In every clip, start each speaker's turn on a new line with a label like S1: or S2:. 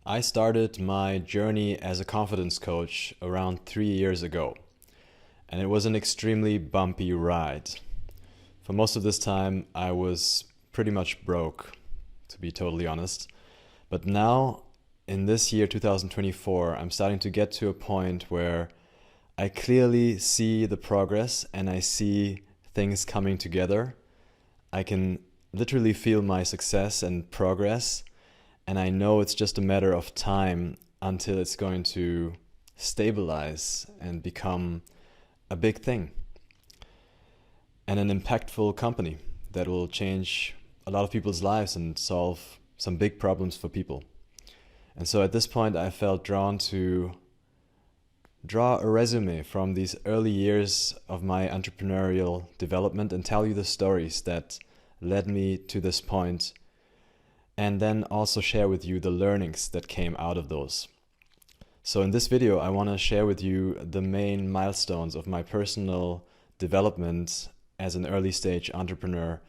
S1: I started my journey as a confidence coach around 3 years ago, and it was an extremely bumpy ride. For most of this time, I was pretty much broke, to be totally honest. But now, in this year 2024, I'm starting to get to a point where I clearly see the progress and I see things coming together. I can literally feel my success and progress, and I know it's just a matter of time until it's going to stabilize and become a big thing and an impactful company that will change a lot of people's lives and solve some big problems for people. And so at this point, I felt drawn to draw a resume from these early years of my entrepreneurial development and tell you the stories that led me to this point, and then also share with you the learnings that came out of those. So in this video, I want to share with you the main milestones of my personal development as an early stage entrepreneur.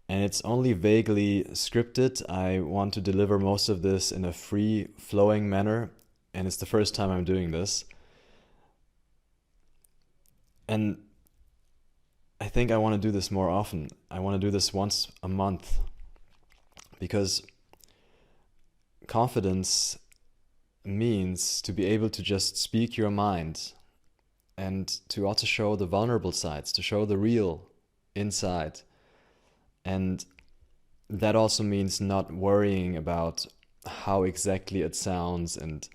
S1: And it's only vaguely scripted. I want to deliver most of this in a free flowing manner, and it's the first time I'm doing this. And I think I want to do this more often. I want to do this once a month, because confidence means to be able to just speak your mind and to also show the vulnerable sides, to show the real inside. And that also means not worrying about how exactly it sounds and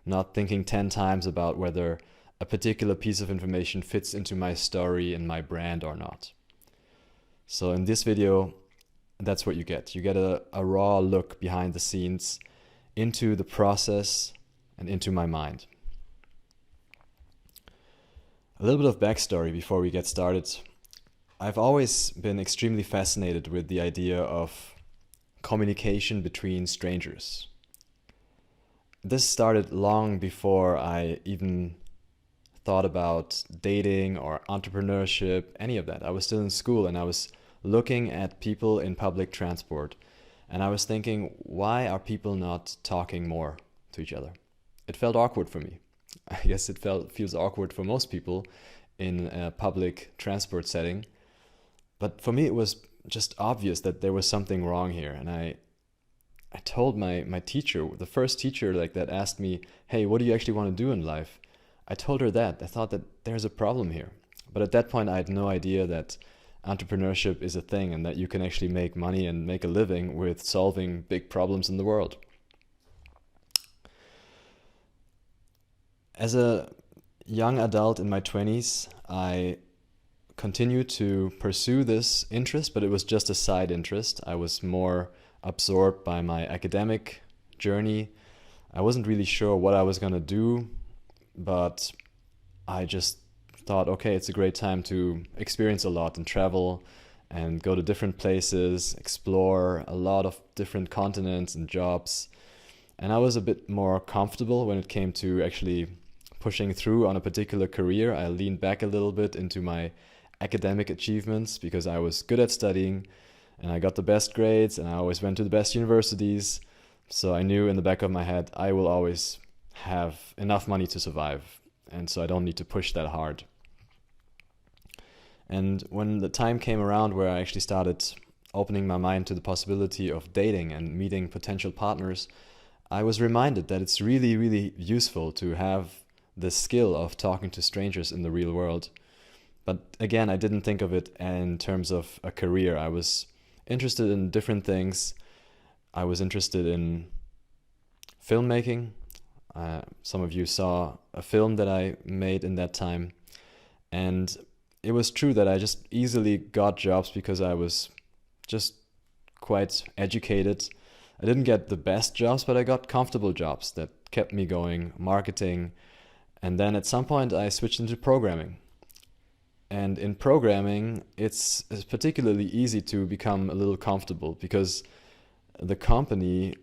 S1: not thinking 10 times about whether a particular piece of information fits into my story and my brand or not. So in this video, that's what you get. You get a raw look behind the scenes into the process and into my mind. A little bit of backstory before we get started. I've always been extremely fascinated with the idea of communication between strangers. This started long before I even thought about dating or entrepreneurship, any of that. I was still in school and I was looking at people in public transport, and I was thinking, why are people not talking more to each other? It felt awkward for me. I guess it feels awkward for most people in a public transport setting. But for me, it was just obvious that there was something wrong here. And I told my teacher, the first teacher that asked me, hey, what do you actually want to do in life? I told her that. I thought that there's a problem here. But at that point, I had no idea that entrepreneurship is a thing and that you can actually make money and make a living with solving big problems in the world. As a young adult in my 20s, I continued to pursue this interest, but it was just a side interest. I was more absorbed by my academic journey. I wasn't really sure what I was going to do, but I just thought, okay, it's a great time to experience a lot and travel and go to different places, explore a lot of different continents and jobs. And I was a bit more comfortable when it came to actually pushing through on a particular career. I leaned back a little bit into my academic achievements because I was good at studying and I got the best grades and I always went to the best universities. So I knew in the back of my head, I will always have enough money to survive. And so I don't need to push that hard. And when the time came around where I actually started opening my mind to the possibility of dating and meeting potential partners, I was reminded that it's really, really useful to have the skill of talking to strangers in the real world. But again, I didn't think of it in terms of a career. I was interested in different things. I was interested in filmmaking. Some of you saw a film that I made in that time. And it was true that I just easily got jobs because I was just quite educated. I didn't get the best jobs, but I got comfortable jobs that kept me going, marketing. And then at some point I switched into programming. And in programming, it's particularly easy to become a little comfortable because the company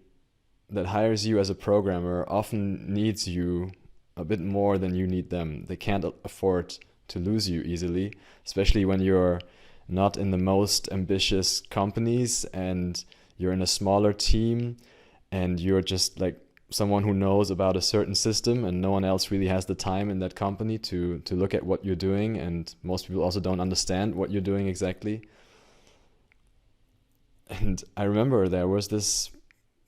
S1: that hires you as a programmer often needs you a bit more than you need them. They can't afford to lose you easily, especially when you're not in the most ambitious companies and you're in a smaller team and you're just someone who knows about a certain system, and no one else really has the time in that company to look at what you're doing, and most people also don't understand what you're doing exactly. And I remember there was this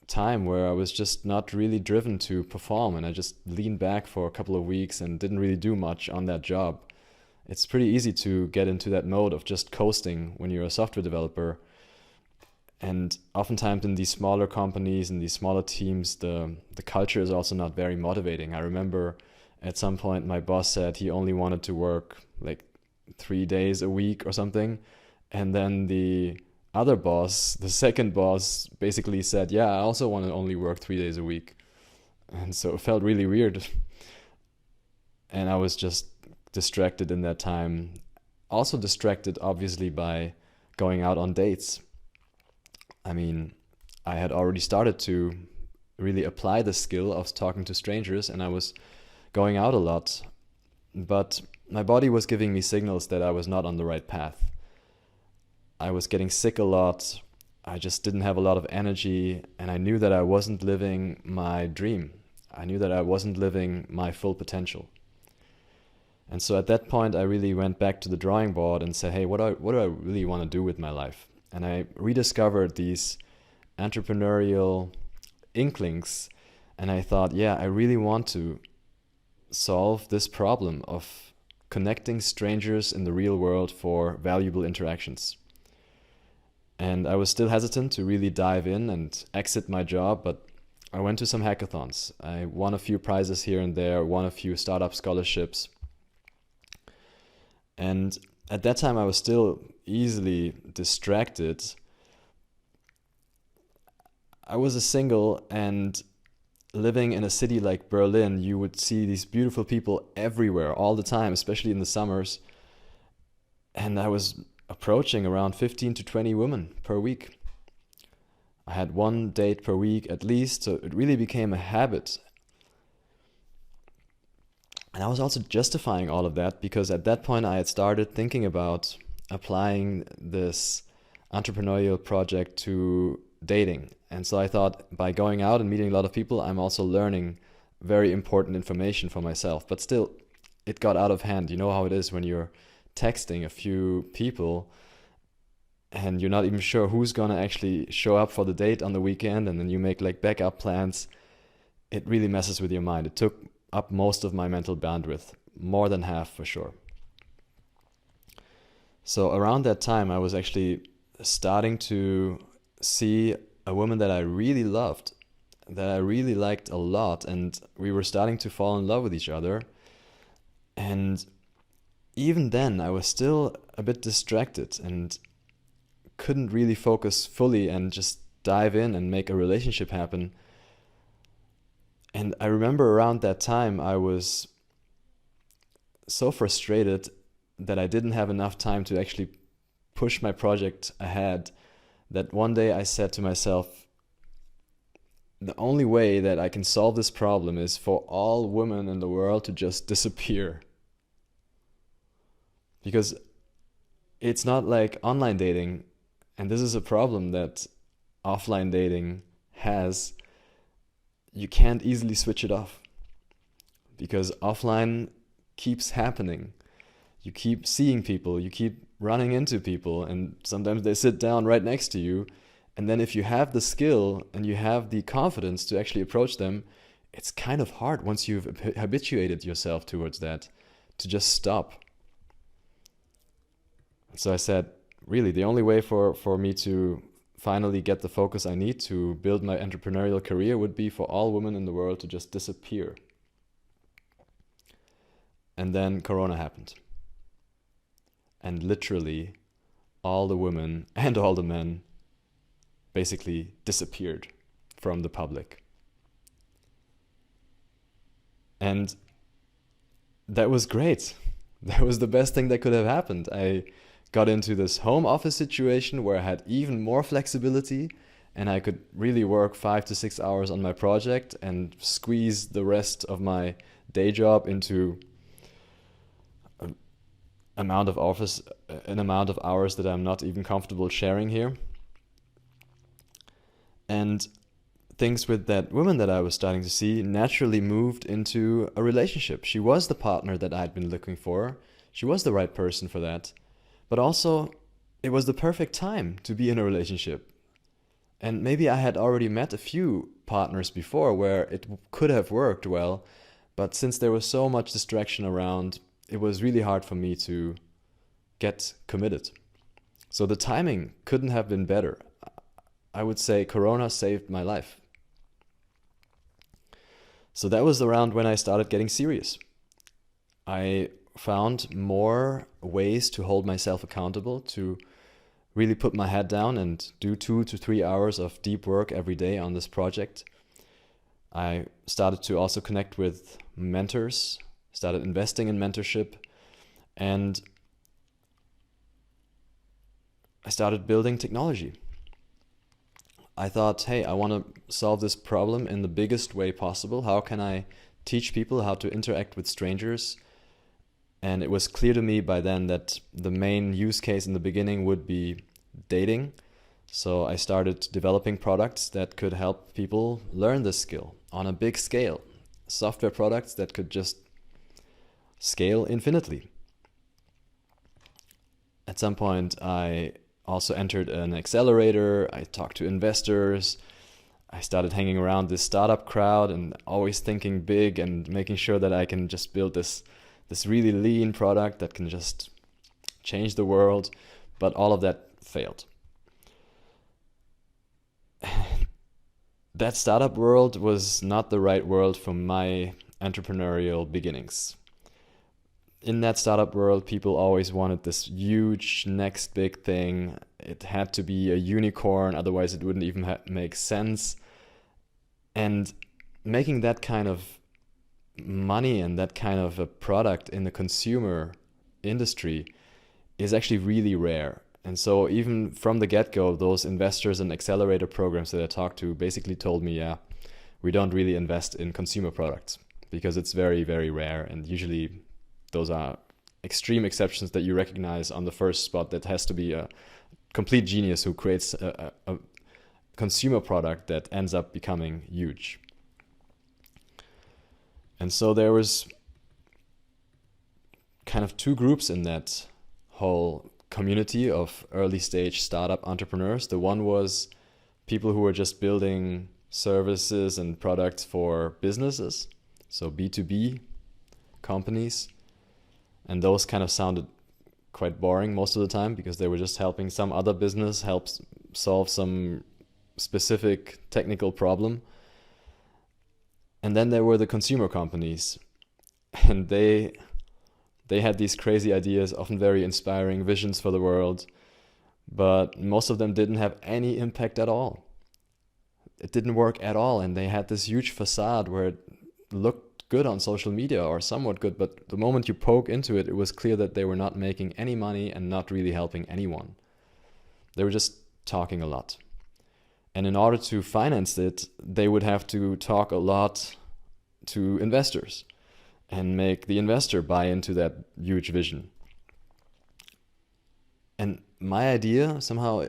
S1: time where I was just not really driven to perform, and I just leaned back for a couple of weeks and didn't really do much on that job. It's pretty easy to get into that mode of just coasting when you're a software developer. And oftentimes in these smaller companies, in these smaller teams, the culture is also not very motivating. I remember at some point my boss said he only wanted to work like 3 days a week or something. And then the other boss, the second boss, basically said, yeah, I also want to only work 3 days a week. And so it felt really weird. And I was just distracted in that time. Also distracted, obviously, by going out on dates. I mean, I had already started to really apply the skill of talking to strangers, and I was going out a lot. But my body was giving me signals that I was not on the right path. I was getting sick a lot. I just didn't have a lot of energy, and I knew that I wasn't living my dream. I knew that I wasn't living my full potential. And so at that point, I really went back to the drawing board and said, hey, what do I really want to do with my life? And I rediscovered these entrepreneurial inklings, and I thought, yeah, I really want to solve this problem of connecting strangers in the real world for valuable interactions. And I was still hesitant to really dive in and exit my job, but I went to some hackathons. I won a few prizes here and there, won a few startup scholarships. And at that time, I was still easily distracted. I was a single, and living in a city like Berlin, you would see these beautiful people everywhere all the time, especially in the summers. And I was approaching around 15 to 20 women per week. I had one date per week at least, so it really became a habit. And I was also justifying all of that because at that point I had started thinking about applying this entrepreneurial project to dating. And so I thought by going out and meeting a lot of people, I'm also learning very important information for myself. But still, it got out of hand. You know how it is when you're texting a few people and you're not even sure who's going to actually show up for the date on the weekend, and then you make like backup plans. It really messes with your mind. It took up most of my mental bandwidth, more than half for sure. So around that time, I was actually starting to see a woman that I really loved, that I really liked a lot, and we were starting to fall in love with each other. And even then, I was still a bit distracted and couldn't really focus fully and just dive in and make a relationship happen. And I remember around that time, I was so frustrated that I didn't have enough time to actually push my project ahead, that one day I said to myself, the only way that I can solve this problem is for all women in the world to just disappear. Because it's not like online dating, and this is a problem that offline dating has. You can't easily switch it off because offline keeps happening. You keep seeing people, you keep running into people, and sometimes they sit down right next to you. And then if you have the skill and you have the confidence to actually approach them, it's kind of hard once you've habituated yourself towards that to just stop. So I said, really, the only way for me to finally get the focus I need to build my entrepreneurial career would be for all women in the world to just disappear. And then Corona happened. And literally all the women and all the men basically disappeared from the public. And that was great. That was the best thing that could have happened. I got into this home office situation where I had even more flexibility, and I could really work 5 to 6 hours on my project and squeeze the rest of my day job into an amount of hours that I'm not even comfortable sharing here. And things with that woman that I was starting to see naturally moved into a relationship. She was the partner that I had been looking for. She was the right person for that. But also, it was the perfect time to be in a relationship. And maybe I had already met a few partners before where it could have worked well, but since there was so much distraction around, it was really hard for me to get committed. So the timing couldn't have been better. I would say Corona saved my life. So that was around when I started getting serious. I found more ways to hold myself accountable, to really put my head down and do 2 to 3 hours of deep work every day on this project. I started to also connect with mentors, started investing in mentorship, and I started building technology. I thought, hey, I want to solve this problem in the biggest way possible. How can I teach people how to interact with strangers? And it was clear to me by then that the main use case in the beginning would be dating. So I started developing products that could help people learn this skill on a big scale. Software products that could just scale infinitely. At some point, I also entered an accelerator. I talked to investors. I started hanging around this startup crowd and always thinking big and making sure that I can just build this really lean product that can just change the world. But all of that failed. That startup world was not the right world for my entrepreneurial beginnings. In that startup world, people always wanted this huge next big thing. It had to be a unicorn, otherwise it wouldn't even make sense. And making that kind of money and that kind of a product in the consumer industry is actually really rare. And so even from the get-go, those investors and accelerator programs that I talked to basically told me, yeah, we don't really invest in consumer products because it's very, very rare. And usually those are extreme exceptions that you recognize on the first spot. That has to be a complete genius who creates a consumer product that ends up becoming huge. And so there was kind of two groups in that whole community of early stage startup entrepreneurs. The one was people who were just building services and products for businesses, so B2B companies. And those kind of sounded quite boring most of the time because they were just helping some other business help solve some specific technical problem. And then there were the consumer companies, and they had these crazy ideas, often very inspiring visions for the world, but most of them didn't have any impact at all. It didn't work at all, and they had this huge facade where it looked good on social media or somewhat good, but the moment you poke into it, it was clear that they were not making any money and not really helping anyone. They were just talking a lot. And in order to finance it, they would have to talk a lot to investors and make the investor buy into that huge vision. And my idea somehow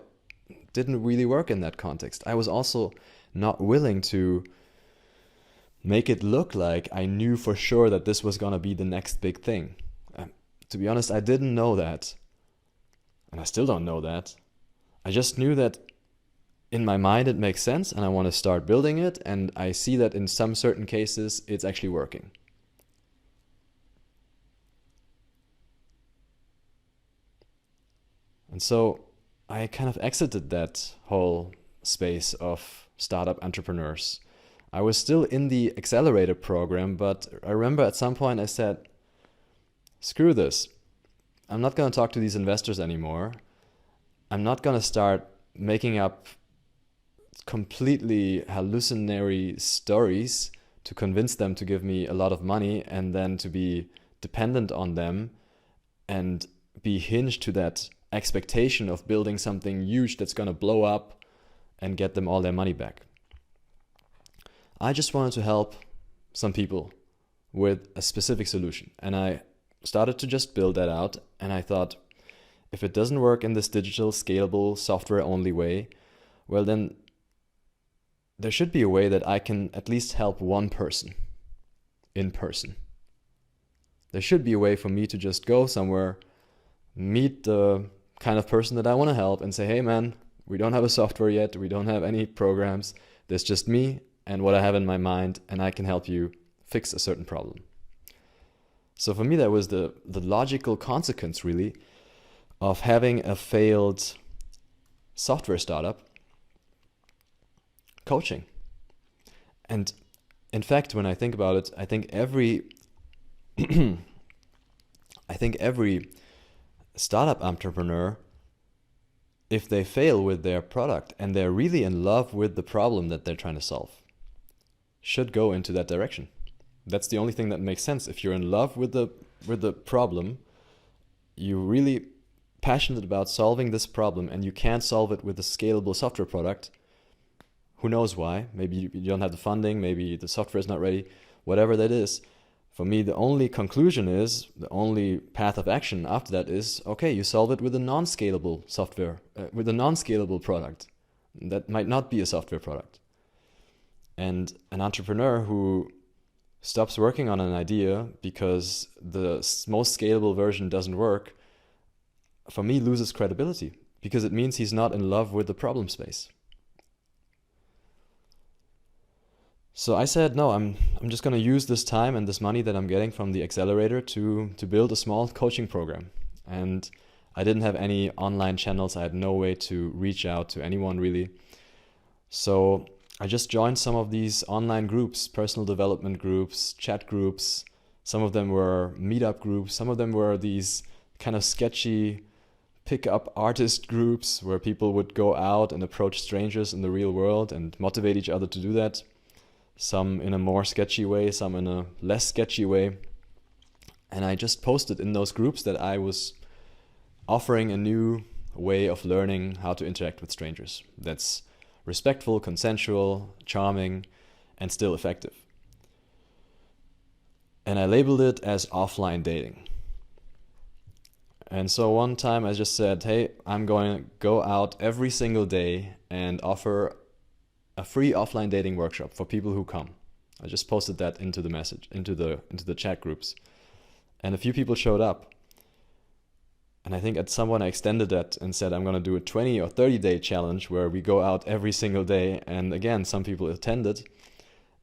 S1: didn't really work in that context. I was also not willing to make it look like I knew for sure that this was going to be the next big thing. To be honest, I didn't know that. And I still don't know that. I just knew that in my mind it makes sense and I want to start building it, and I see that in some certain cases it's actually working. And so I kind of exited that whole space of startup entrepreneurs. I was still in the accelerator program, but I remember at some point I said, screw this. I'm not going to talk to these investors anymore. I'm not going to start making up completely hallucinatory stories to convince them to give me a lot of money and then to be dependent on them and be hinged to that expectation of building something huge that's going to blow up and get them all their money back. I just wanted to help some people with a specific solution, and I started to just build that out, and I thought, if it doesn't work in this digital, scalable, software-only way, well then there should be a way that I can at least help one person in person. There should be a way for me to just go somewhere, meet the kind of person that I want to help and say, hey man, we don't have a software yet, we don't have any programs, there's just me and what I have in my mind, and I can help you fix a certain problem. So for me, that was the logical consequence, really, of having a failed software startup, coaching. And in fact, when I think about it, I think every startup entrepreneur, if they fail with their product and they're really in love with the problem that they're trying to solve, should go into that direction. That's the only thing that makes sense. If you're in love with the problem, you're really passionate about solving this problem, and you can't solve it with a scalable software product. Who knows why? Maybe you don't have the funding, maybe the software is not ready, whatever that is. For me, the only conclusion is, the only path of action after that is, okay, you solve it with a non-scalable software, with a non-scalable product. That might not be a software product. And an entrepreneur who stops working on an idea because the most scalable version doesn't work, for me, loses credibility, because it means he's not in love with the problem space. So I said, no, I'm just going to use this time and this money that I'm getting from the accelerator to build a small coaching program. And I didn't have any online channels. I had no way to reach out to anyone really. So I just joined some of these online groups, personal development groups, chat groups. Some of them were meetup groups. Some of them were these kind of sketchy pick-up artist groups where people would go out and approach strangers in the real world and motivate each other to do that. Some in a more sketchy way, some in a less sketchy way. And I just posted in those groups that I was offering a new way of learning how to interact with strangers. That's respectful, consensual, charming, and still effective. And I labeled it as offline dating. And so one time I just said, hey, I'm going to go out every single day and offer a free offline dating workshop for people who come. I just posted that into the message, into the chat groups. And a few people showed up. And I think at some point I extended that and said I'm going to do a 20 or 30 day challenge where we go out every single day. And again, some people attended.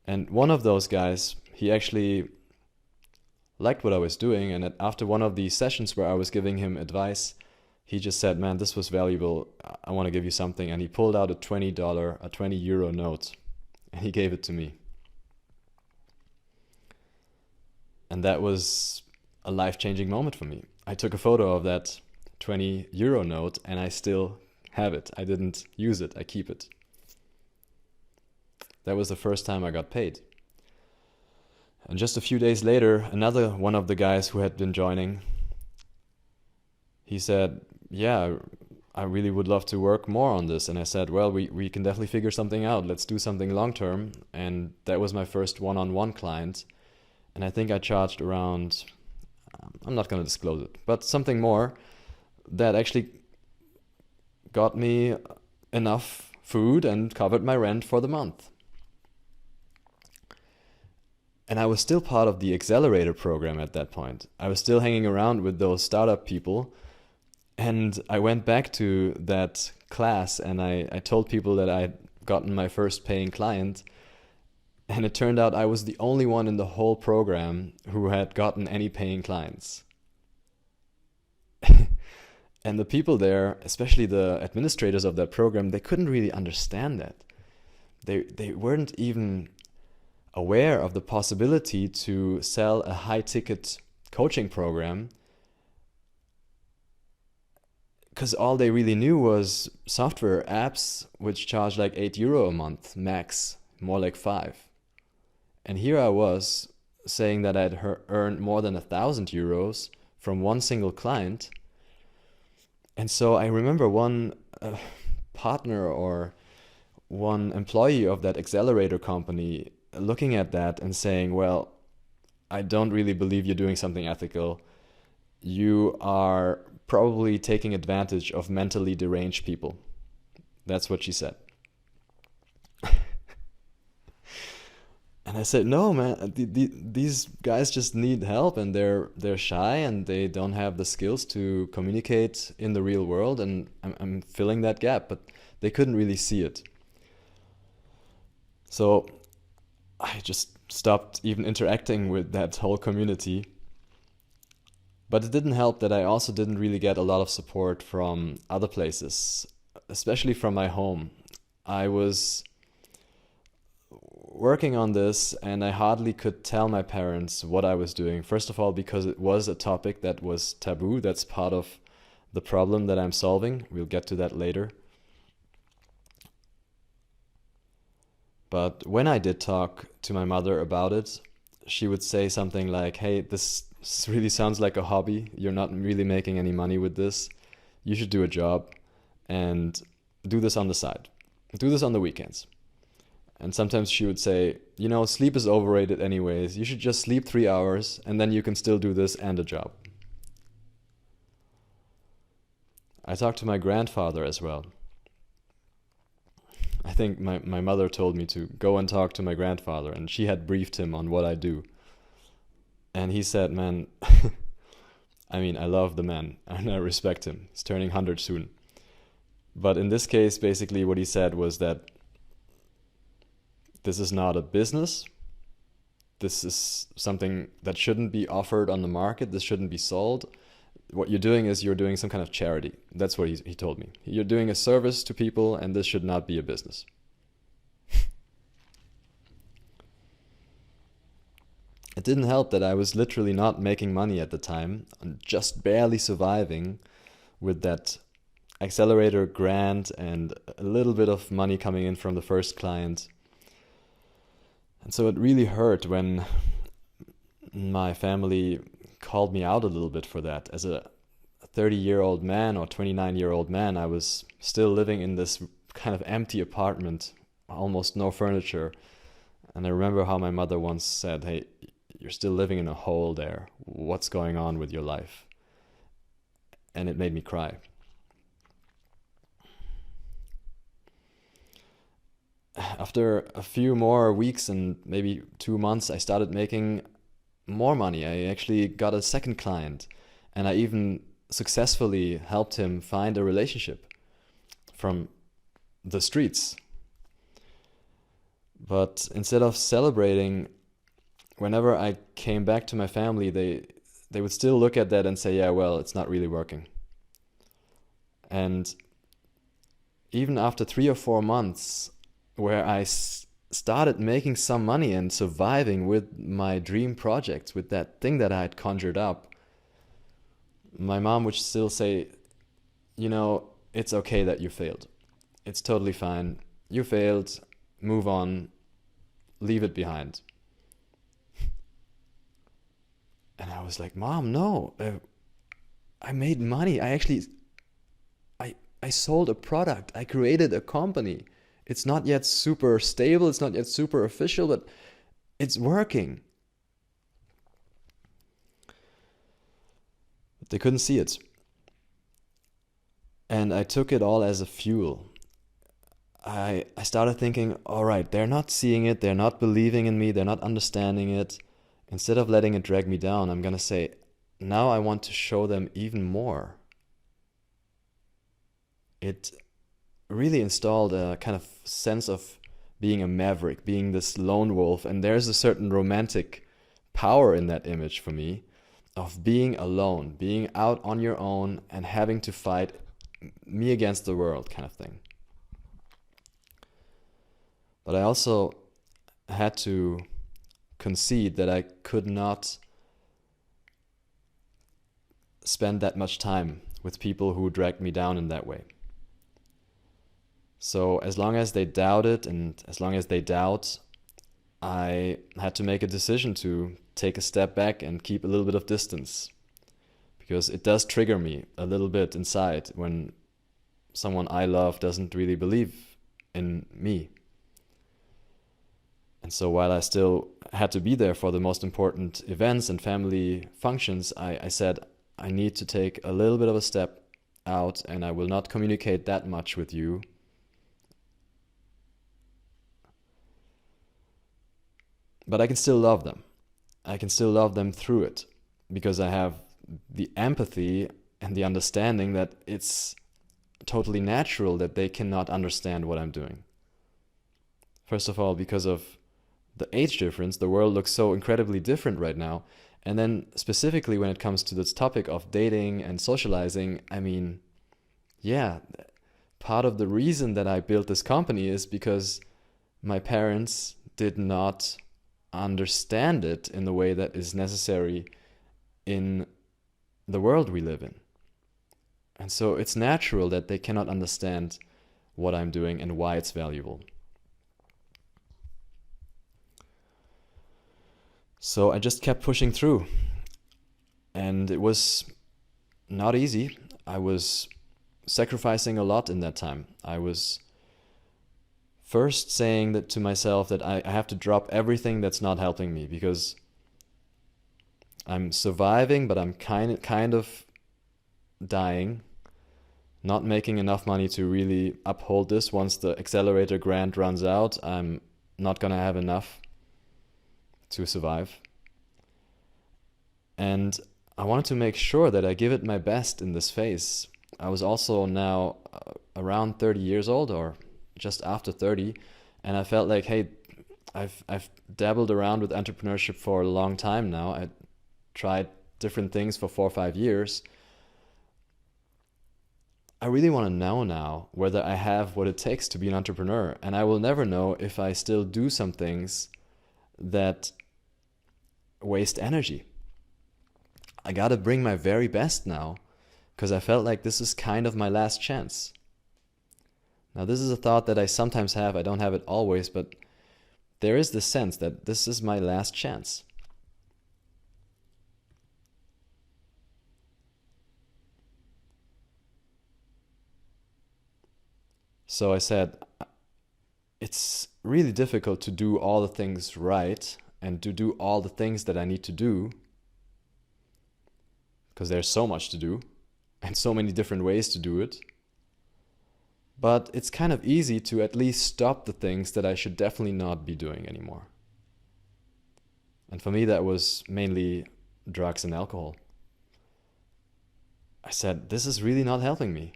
S1: And one of those guys, he actually liked what I was doing. And after one of these sessions where I was giving him advice, he just said, man, this was valuable. I want to give you something. And he pulled out a €20 note, and he gave it to me. And that was a life-changing moment for me. I took a photo of that €20 note, and I still have it. I didn't use it. I keep it. That was the first time I got paid. And just a few days later, another one of the guys who had been joining, he said, yeah, I really would love to work more on this. And I said, well, we can definitely figure something out. Let's do something long-term. And that was my first one-on-one client. And I think I charged around, I'm not going to disclose it, but something more that actually got me enough food and covered my rent for the month. And I was still part of the accelerator program at that point. I was still hanging around with those startup people. And I went back to that class and I told people that I'd gotten my first paying client. And it turned out I was the only one in the whole program who had gotten any paying clients. And the people there, especially the administrators of that program, they couldn't really understand that. They weren't even aware of the possibility to sell a high-ticket coaching program, because all they really knew was software apps which charge like €8 a month max, more like 5. And here I was saying that I'd earned more than €1,000 from one single client. And so I remember one partner or one employee of that accelerator company looking at that and saying, well, I don't really believe you're doing something ethical. You are probably taking advantage of mentally deranged people. That's what she said. And I said, no, man, these guys just need help, and they're shy, and they don't have the skills to communicate in the real world, and I'm filling that gap, but they couldn't really see it. So I just stopped even interacting with that whole community. But it didn't help that I also didn't really get a lot of support from other places, especially from my home. I was working on this, and I hardly could tell my parents what I was doing. First of all, because it was a topic that was taboo. That's part of the problem that I'm solving. We'll get to that later. But when I did talk to my mother about it, she would say something like, hey, this really sounds like a hobby. You're not really making any money with this. You should do a job and do this on the side. Do this on the weekends. And sometimes she would say, sleep is overrated anyways. You should just sleep 3 hours, and then you can still do this and a job. I talked to my grandfather as well. I think my mother told me to go and talk to my grandfather, and she had briefed him on what I do. And he said, man, I love the man and I respect him. He's turning 100 soon. But in this case, basically what he said was that this is not a business. This is something that shouldn't be offered on the market. This shouldn't be sold. What you're doing is you're doing some kind of charity. That's what he told me. You're doing a service to people, and this should not be a business. It didn't help that I was literally not making money at the time, and just barely surviving with that accelerator grant and a little bit of money coming in from the first client. And so it really hurt when my family called me out a little bit for that. As a 30-year-old man or 29-year-old man, I was still living in this kind of empty apartment, almost no furniture. And I remember how my mother once said, hey, you're still living in a hole there. What's going on with your life? And it made me cry. After a few more weeks and maybe 2 months, I started making more money. I actually got a second client, and I even successfully helped him find a relationship from the streets. But instead of celebrating, whenever I came back to my family, they would still look at that and say, yeah, well, it's not really working. And even after 3 or 4 months, where I started making some money and surviving with my dream projects, with that thing that I had conjured up, my mom would still say, it's okay that you failed. It's totally fine. You failed. Move on. Leave it behind. And I was like, Mom, no. I made money. I sold a product. I created a company. It's not yet super stable, it's not yet super official, but it's working. But they couldn't see it. And I took it all as a fuel. I started thinking, all right, they're not seeing it, they're not believing in me, they're not understanding it. Instead of letting it drag me down, I'm going to say, now I want to show them even more. It really installed a kind of sense of being a maverick, being this lone wolf. And there's a certain romantic power in that image for me, of being alone, being out on your own and having to fight me against the world kind of thing. But I also had to concede that I could not spend that much time with people who dragged me down in that way. So as long as they doubted and as long as they doubt, I had to make a decision to take a step back and keep a little bit of distance. Because it does trigger me a little bit inside when someone I love doesn't really believe in me. And so while I still had to be there for the most important events and family functions, I said, I need to take a little bit of a step out, and I will not communicate that much with you. But I can still love them. I can still love them through it because I have the empathy and the understanding that it's totally natural that they cannot understand what I'm doing. First of all, because of the age difference, the world looks so incredibly different right now. And then specifically when it comes to this topic of dating and socializing, I mean, yeah, part of the reason that I built this company is because my parents did not understand it in the way that is necessary in the world we live in. And so it's natural that they cannot understand what I'm doing and why it's valuable. So I just kept pushing through. And it was not easy. I was sacrificing a lot in that time. I was first saying that to myself that I have to drop everything that's not helping me because I'm surviving, but I'm kind of dying, not making enough money to really uphold this. Once the accelerator grant runs out, I'm not gonna have enough to survive. And I wanted to make sure that I give it my best in this phase. I was also now around 30 years old or just after 30, and I felt like, hey, I've dabbled around with entrepreneurship for a long time now. I tried different things for 4 or 5 years. I really want to know now whether I have what it takes to be an entrepreneur, and I will never know if I still do some things that waste energy. I gotta bring my very best now because I felt like this is kind of my last chance. Now, this is a thought that I sometimes have. I don't have it always, but there is this sense that this is my last chance. So I said, it's really difficult to do all the things right and to do all the things that I need to do because there's so much to do and so many different ways to do it. But it's kind of easy to at least stop the things that I should definitely not be doing anymore. And for me, that was mainly drugs and alcohol. I said, this is really not helping me.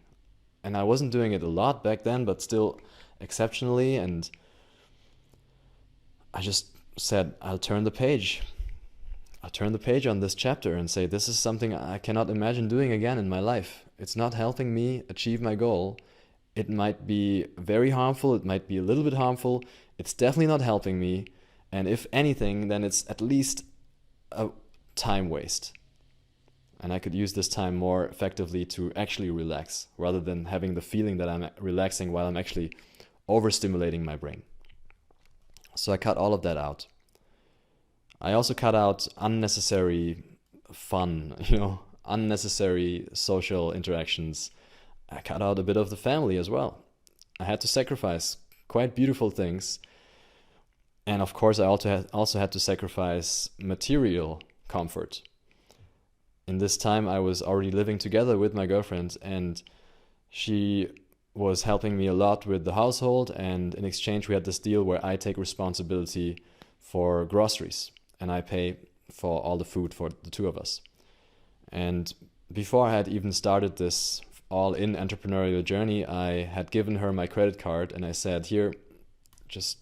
S1: And I wasn't doing it a lot back then, but still exceptionally. And I just said, I'll turn the page. I'll turn the page on this chapter and say, this is something I cannot imagine doing again in my life. It's not helping me achieve my goal. It might be very harmful. It might be a little bit harmful. It's definitely not helping me. And if anything, then it's at least a time waste. And I could use this time more effectively to actually relax rather than having the feeling that I'm relaxing while I'm actually overstimulating my brain. So I cut all of that out. I also cut out unnecessary fun, unnecessary social interactions. I cut out a bit of the family as well. I had to sacrifice quite beautiful things. And of course, I also had to sacrifice material comfort. In this time, I was already living together with my girlfriend, and she was helping me a lot with the household. And in exchange, we had this deal where I take responsibility for groceries and I pay for all the food for the two of us. And before I had even started this all-in entrepreneurial journey, I had given her my credit card and I said, here, just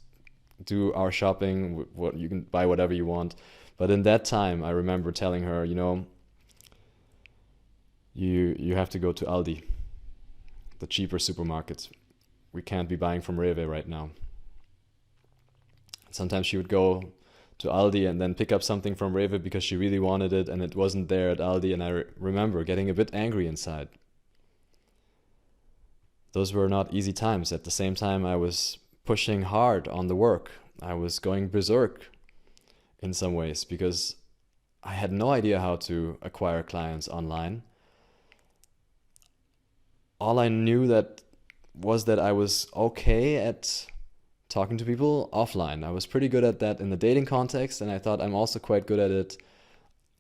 S1: do our shopping. You can buy whatever you want. But in that time, I remember telling her, you have to go to Aldi, the cheaper supermarket. We can't be buying from Rewe right now. Sometimes she would go to Aldi and then pick up something from Rewe because she really wanted it and it wasn't there at Aldi, and I remember getting a bit angry inside. Those were not easy times. At the same time, I was pushing hard on the work. I was going berserk in some ways because I had no idea how to acquire clients online. All I knew was that I was okay at talking to people offline. I was pretty good at that in the dating context, and I thought I'm also quite good at it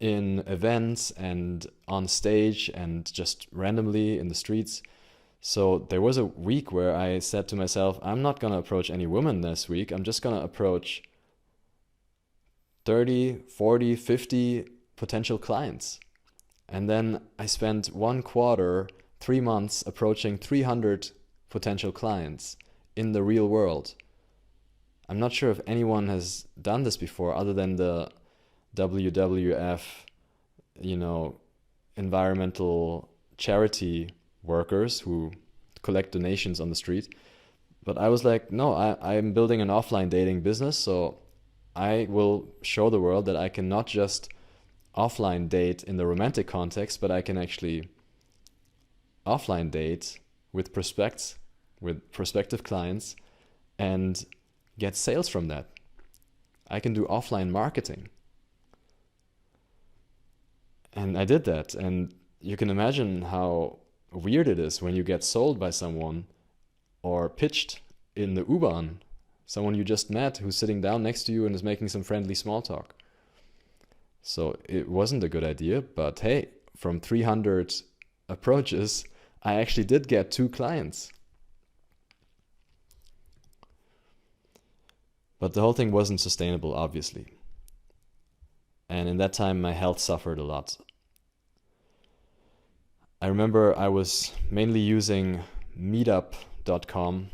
S1: in events and on stage and just randomly in the streets. So there was a week where I said to myself, I'm not going to approach any woman this week. I'm just going to approach 30, 40, 50 potential clients. And then I spent 1 quarter, 3 months approaching 300 potential clients in the real world. I'm not sure if anyone has done this before other than the WWF, environmental charity workers who collect donations on the street. But I was like, no, I'm building an offline dating business, so I will show the world that I can not just offline date in the romantic context, but I can actually offline date with prospective clients and get sales from that. I can do offline marketing. And I did that. And you can imagine how weird it is when you get sold by someone or pitched in the U-Bahn, someone you just met who's sitting down next to you and is making some friendly small talk. So it wasn't a good idea, but hey, from 300 approaches, I actually did get 2 clients. But the whole thing wasn't sustainable, obviously. And in that time, my health suffered a lot. I remember I was mainly using meetup.com,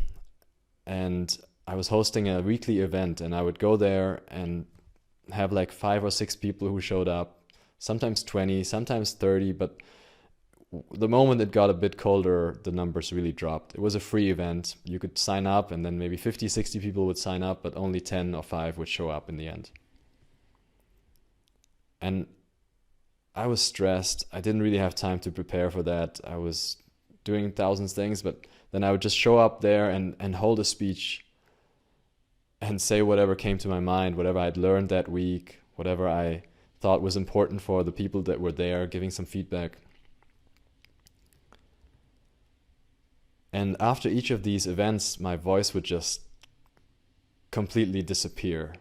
S1: and I was hosting a weekly event, and I would go there and have like 5 or 6 people who showed up, sometimes 20, sometimes 30, but the moment it got a bit colder, the numbers really dropped. It was a free event. You could sign up and then maybe 50, 60 people would sign up, but only 10 or 5 would show up in the end. And I was stressed. I didn't really have time to prepare for that. I was doing thousands of things, but then I would just show up there and hold a speech and say whatever came to my mind, whatever I'd learned that week, whatever I thought was important for the people that were there, giving some feedback. And after each of these events, my voice would just completely disappear.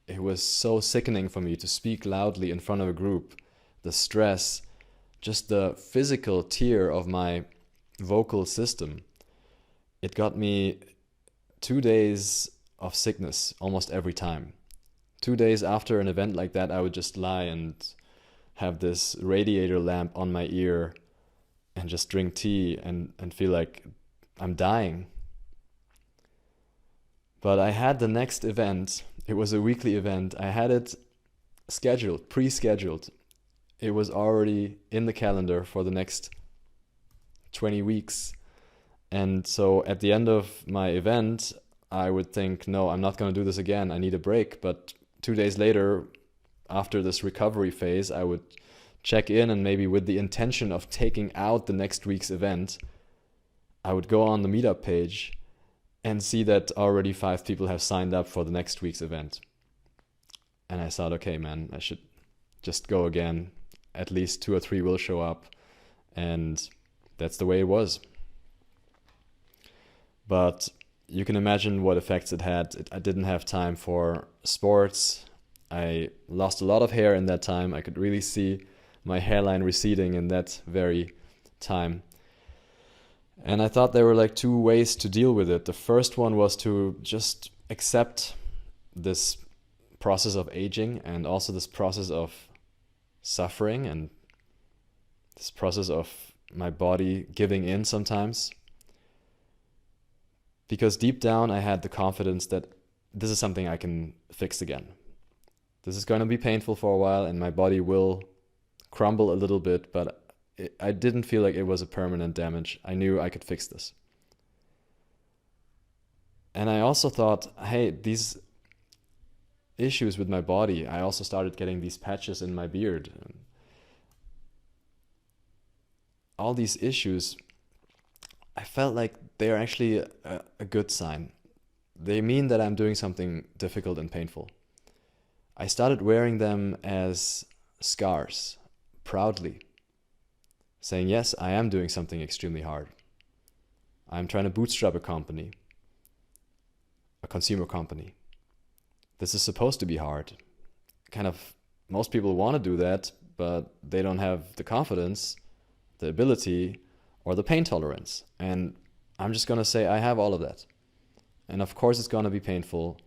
S1: It was so sickening for me to speak loudly in front of a group. The stress, just the physical tear of my vocal system. It got me 2 days of sickness almost every time. 2 days after an event like that, I would just lie and have this radiator lamp on my ear and just drink tea and feel like I'm dying. But I had the next event. It was a weekly event. I had it scheduled, pre-scheduled. It was already in the calendar for the next 20 weeks. And so at the end of my event, I would think, no, I'm not going to do this again. I need a break. But 2 days later, after this recovery phase, I would check in, and maybe with the intention of taking out the next week's event, I would go on the meetup page and see that already 5 people have signed up for the next week's event. And I thought, okay, man, I should just go again. At least 2 or 3 will show up. And that's the way it was. But you can imagine what effects it had. I didn't have time for sports. I lost a lot of hair in that time. I could really see my hairline receding in that very time. And I thought there were like 2 ways to deal with it. The first one was to just accept this process of aging and also this process of suffering and this process of my body giving in sometimes. Because deep down I had the confidence that this is something I can fix again. This is going to be painful for a while and my body will crumble a little bit, but I didn't feel like it was a permanent damage. I knew I could fix this. And I also thought, hey, these issues with my body, I also started getting these patches in my beard. All these issues, I felt like they're actually a good sign. They mean that I'm doing something difficult and painful. I started wearing them as scars, proudly, saying, yes, I am doing something extremely hard. I'm trying to bootstrap a company, a consumer company. This is supposed to be hard. Kind of, most people want to do that, but they don't have the confidence, the ability, or the pain tolerance. And I'm just going to say I have all of that. And of course it's going to be painful.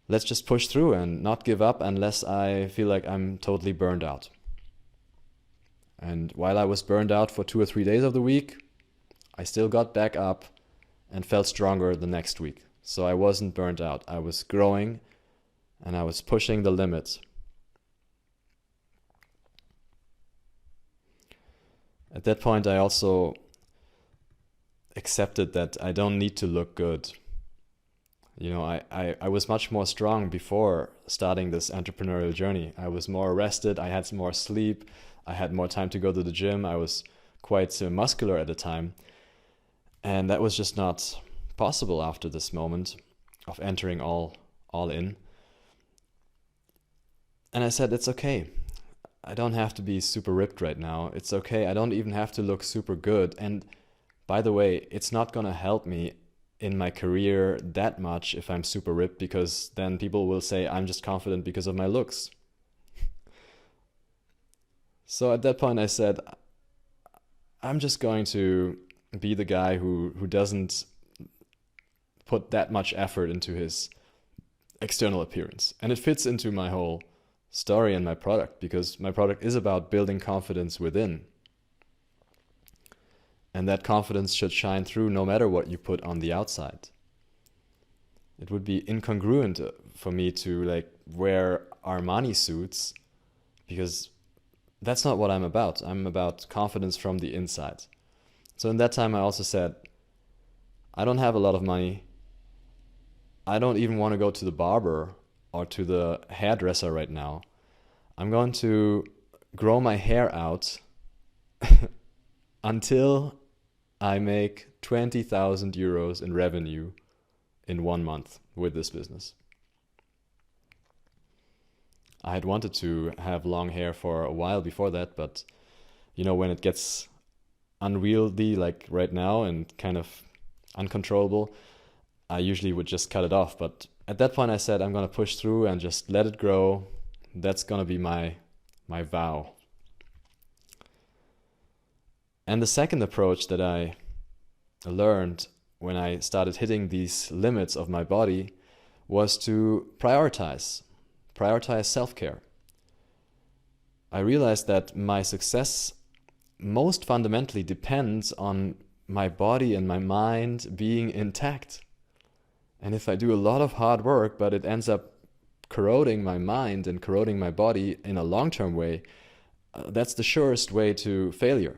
S1: let's just push through and not give up unless I feel like I'm totally burned out. And while I was burned out for 2 or 3 days of the week, I still got back up and felt stronger the next week. So I wasn't burned out. I was growing and I was pushing the limits. At that point, I also accepted that I don't need to look good. You know, I was much more strong before starting this entrepreneurial journey. I was more rested, I had more sleep, I had more time to go to the gym, I was quite muscular at the time. And that was just not possible after this moment of entering all in. And I said, it's okay. I don't have to be super ripped right now. It's okay. I don't even have to look super good. And by the way, it's not going to help me in my career that much if I'm super ripped, because then people will say I'm just confident because of my looks. So at that point I said, I'm just going to be the guy who doesn't put that much effort into his external appearance. And it fits into my whole story and my product, because my product is about building confidence within. And that confidence should shine through no matter what you put on the outside. It would be incongruent for me to wear Armani suits, because that's not what I'm about. I'm about confidence from the inside. So in that time I also said, I don't have a lot of money. I don't even want to go to the barber or to the hairdresser right now. I'm going to grow my hair out until I make 20,000 euros in revenue in 1 month with this business. I had wanted to have long hair for a while before that, but when it gets unwieldy like right now and kind of uncontrollable, I usually would just cut it off. But at that point I said, I'm going to push through and just let it grow. That's going to be my vow. And the second approach that I learned when I started hitting these limits of my body was to prioritize self-care. I realized that my success most fundamentally depends on my body and my mind being intact. And if I do a lot of hard work, but it ends up corroding my mind and corroding my body in a long-term way, that's the surest way to failure.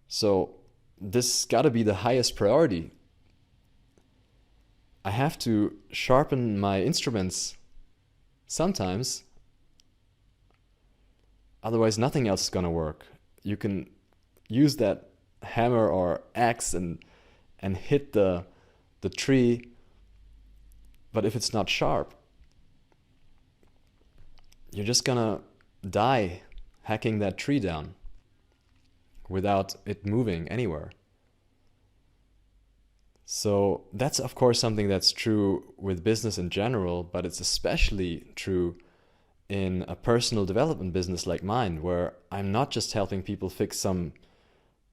S1: So this got to be the highest priority. I have to sharpen my instruments sometimes. Otherwise, nothing else is going to work. You can use that hammer or axe and hit the tree, but if it's not sharp, you're just going to die hacking that tree down without it moving anywhere. So that's of course something that's true with business in general, but it's especially true in a personal development business like mine, where I'm not just helping people fix some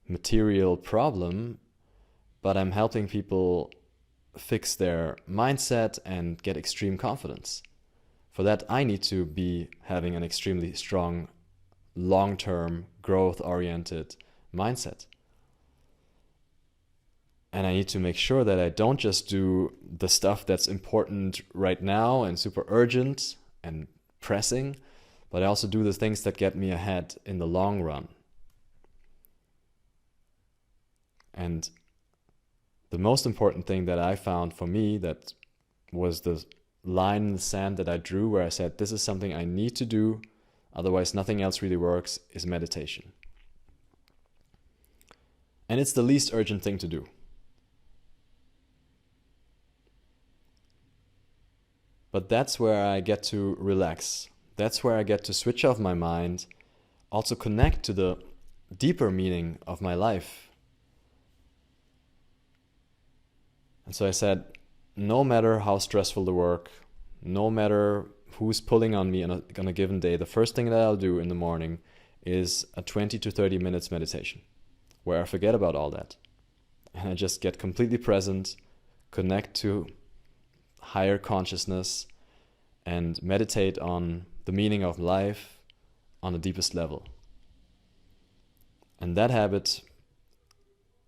S1: material problem, but I'm helping people fix their mindset and get extreme confidence. For that, I need to be having an extremely strong, long-term, growth-oriented mindset. And I need to make sure that I don't just do the stuff that's important right now and super urgent and pressing, but I also do the things that get me ahead in the long run. And the most important thing that I found for me, that was the line in the sand that I drew where I said, this is something I need to do, otherwise nothing else really works, is meditation. And it's the least urgent thing to do. But that's where I get to relax. That's where I get to switch off my mind, also connect to the deeper meaning of my life. And so I said, no matter how stressful the work, no matter who's pulling on me on a given day, the first thing that I'll do in the morning is a 20 to 30 minutes meditation, where I forget about all that. And I just get completely present, connect to higher consciousness, and meditate on the meaning of life on the deepest level. And that habit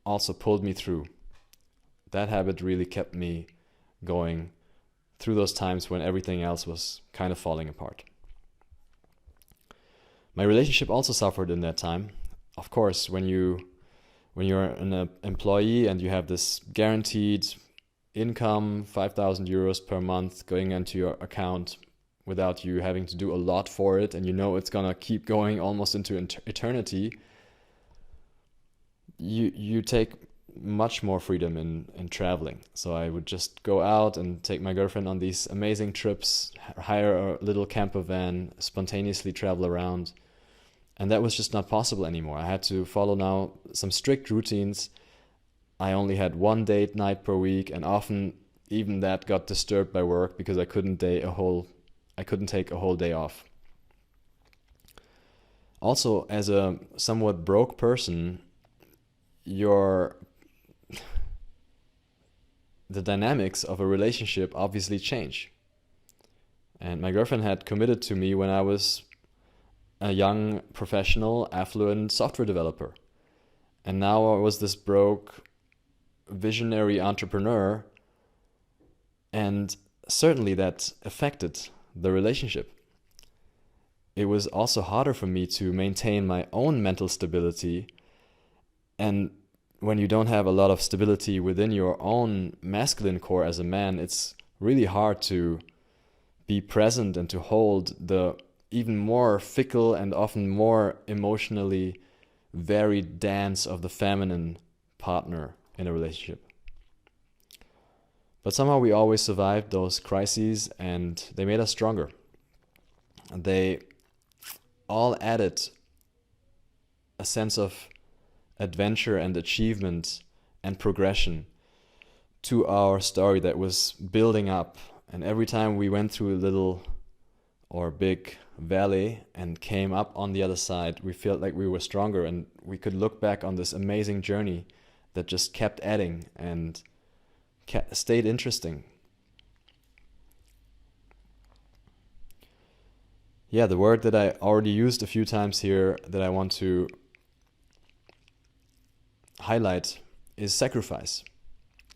S1: also pulled me through. That habit really kept me going through those times when everything else was kind of falling apart. My relationship also suffered in that time. Of course, when you're an employee and you have this guaranteed income, 5,000 euros per month going into your account without you having to do a lot for it, and you know it's gonna keep going almost into eternity, you take much more freedom in traveling. So I would just go out and take my girlfriend on these amazing trips, hire a little camper van, spontaneously travel around. And that was just not possible anymore. I had to follow now some strict routines. I only had one date night per week, and often even that got disturbed by work because I couldn't take a whole day off. Also, as a somewhat broke person, the dynamics of a relationship obviously change. And my girlfriend had committed to me when I was a young, professional, affluent software developer. And now I was this broke, visionary entrepreneur. And certainly that affected the relationship. It was also harder for me to maintain my own mental stability. And when you don't have a lot of stability within your own masculine core as a man, it's really hard to be present and to hold the even more fickle and often more emotionally varied dance of the feminine partner in a relationship. But somehow we always survived those crises, and they made us stronger. They all added a sense of adventure and achievement and progression to our story that was building up. And every time we went through a little or big valley and came up on the other side, we felt like we were stronger, and we could look back on this amazing journey that just kept adding and stayed interesting. Yeah, the word that I already used a few times here that I want to highlight is sacrifice.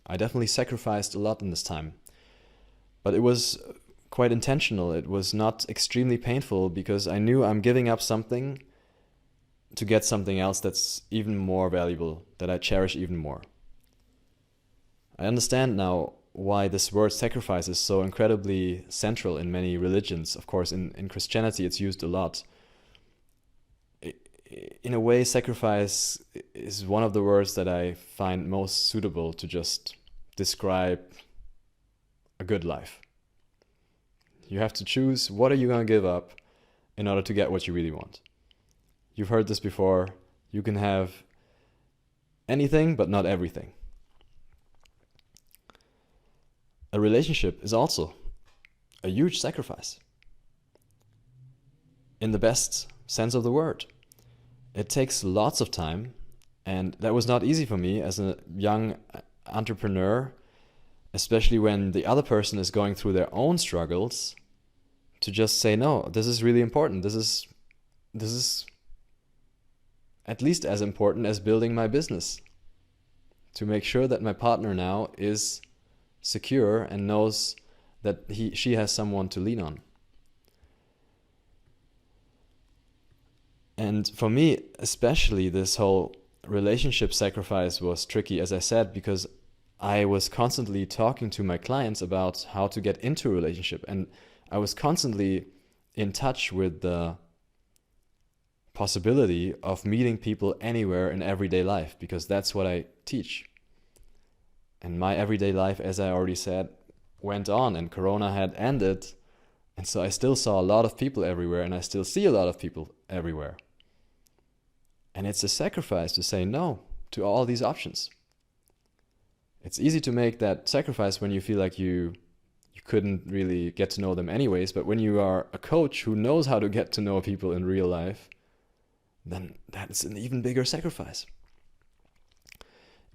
S1: I definitely sacrificed a lot in this time, but it was quite intentional. It was not extremely painful because I knew I'm giving up something to get something else that's even more valuable, that I cherish even more. I understand now why this word sacrifice is so incredibly central in many religions. Of course, in Christianity it's used a lot. In a way, sacrifice is one of the words that I find most suitable to just describe a good life. You have to choose, what are you going to give up in order to get what you really want? You've heard this before. You can have anything, but not everything. A relationship is also a huge sacrifice, in the best sense of the word. It takes lots of time, and that was not easy for me as a young entrepreneur, especially when the other person is going through their own struggles, to just say, no, this is really important. This is at least as important as building my business, to make sure that my partner now is secure and knows that she has someone to lean on. And for me, especially, this whole relationship sacrifice was tricky, as I said, because I was constantly talking to my clients about how to get into a relationship. And I was constantly in touch with the possibility of meeting people anywhere in everyday life, because that's what I teach. And my everyday life, as I already said, went on, and Corona had ended. And so I still saw a lot of people everywhere, and I still see a lot of people everywhere. And it's a sacrifice to say no to all these options. It's easy to make that sacrifice when you feel like you couldn't really get to know them anyways, but when you are a coach who knows how to get to know people in real life, then that's an even bigger sacrifice.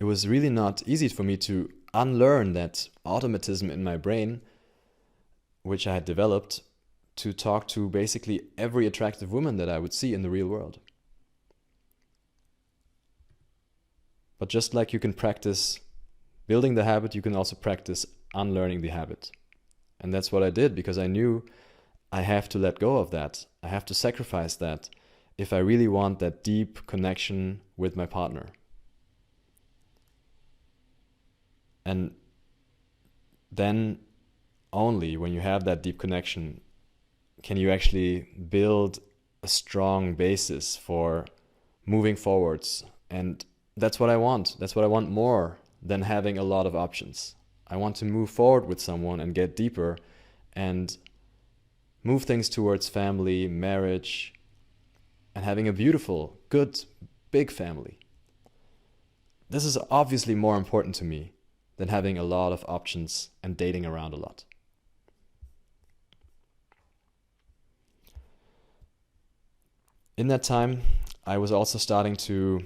S1: It was really not easy for me to unlearn that automatism in my brain which I had developed to talk to basically every attractive woman that I would see in the real world. But just like you can practice building the habit, you can also practice unlearning the habit. And that's what I did, because I knew I have to let go of that. I have to sacrifice that if I really want that deep connection with my partner. And then only when you have that deep connection can you actually build a strong basis for moving forwards. And that's what I want. That's what I want more than having a lot of options. I want to move forward with someone and get deeper and move things towards family, marriage, and having a beautiful, good, big family. This is obviously more important to me than having a lot of options and dating around a lot. In that time, I was also starting to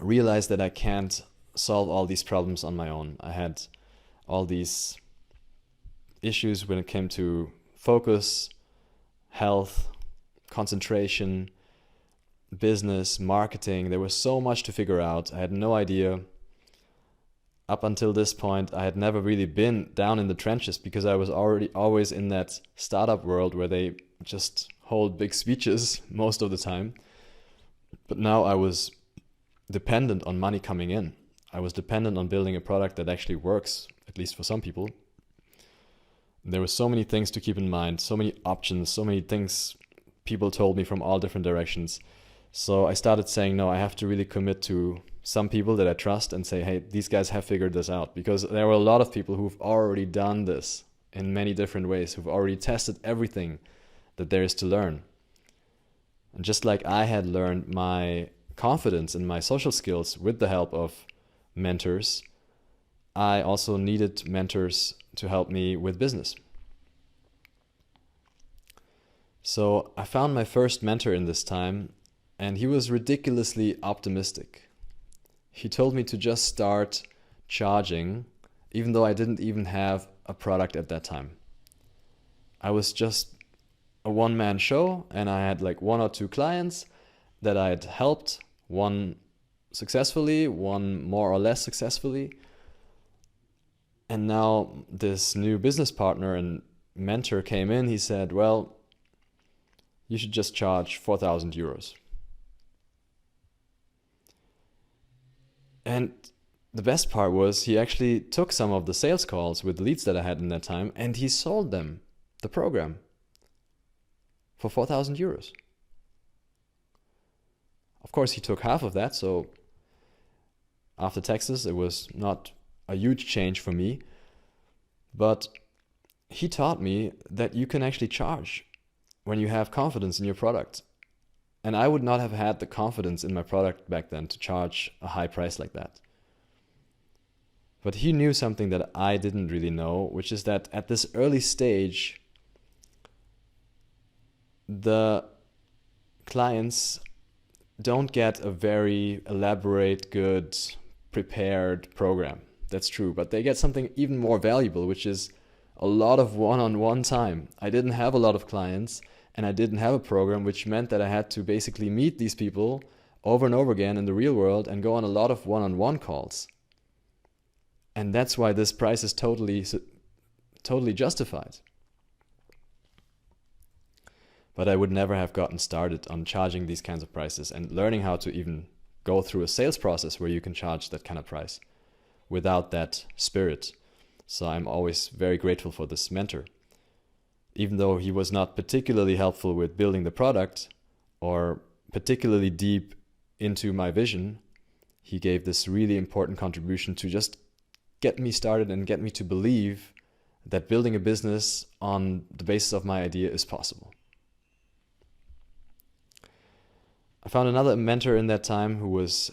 S1: realize that I can't solve all these problems on my own. I had all these issues when it came to focus, health, concentration, business, marketing. There was so much to figure out. I had no idea. Up until this point, I had never really been down in the trenches because I was already always in that startup world where they just hold big speeches most of the time. But now I was dependent on money coming in. I was dependent on building a product that actually works, at least for some people. There were so many things to keep in mind, so many options, so many things people told me from all different directions. So I started saying, no, I have to really commit to some people that I trust and say, hey, these guys have figured this out. Because there were a lot of people who've already done this in many different ways, who've already tested everything that there is to learn. And just like I had learned my confidence and my social skills with the help of mentors, I also needed mentors to help me with business. So I found my first mentor in this time, and he was ridiculously optimistic. He told me to just start charging, even though I didn't even have a product at that time. I was just a one-man show, and I had like 1 or 2 clients that I had helped, one successfully, one more or less successfully. And now this new business partner and mentor came in. He said, well, you should just charge 4,000 euros. And the best part was he actually took some of the sales calls with leads that I had in that time, and he sold them the program for 4,000 euros. Of course, he took half of that, so after taxes, it was not a huge change for me. But he taught me that you can actually charge when you have confidence in your product. And I would not have had the confidence in my product back then to charge a high price like that. But he knew something that I didn't really know, which is that at this early stage, the clients don't get a very elaborate, good, prepared program. That's true. But they get something even more valuable, which is a lot of one-on-one time. I didn't have a lot of clients, and I didn't have a program, which meant that I had to basically meet these people over and over again in the real world and go on a lot of one-on-one calls. And that's why this price is totally justified. But I would never have gotten started on charging these kinds of prices and learning how to even go through a sales process where you can charge that kind of price without that spirit. So I'm always very grateful for this mentor. Even though he was not particularly helpful with building the product or particularly deep into my vision, he gave this really important contribution to just get me started and get me to believe that building a business on the basis of my idea is possible. I found another mentor in that time who was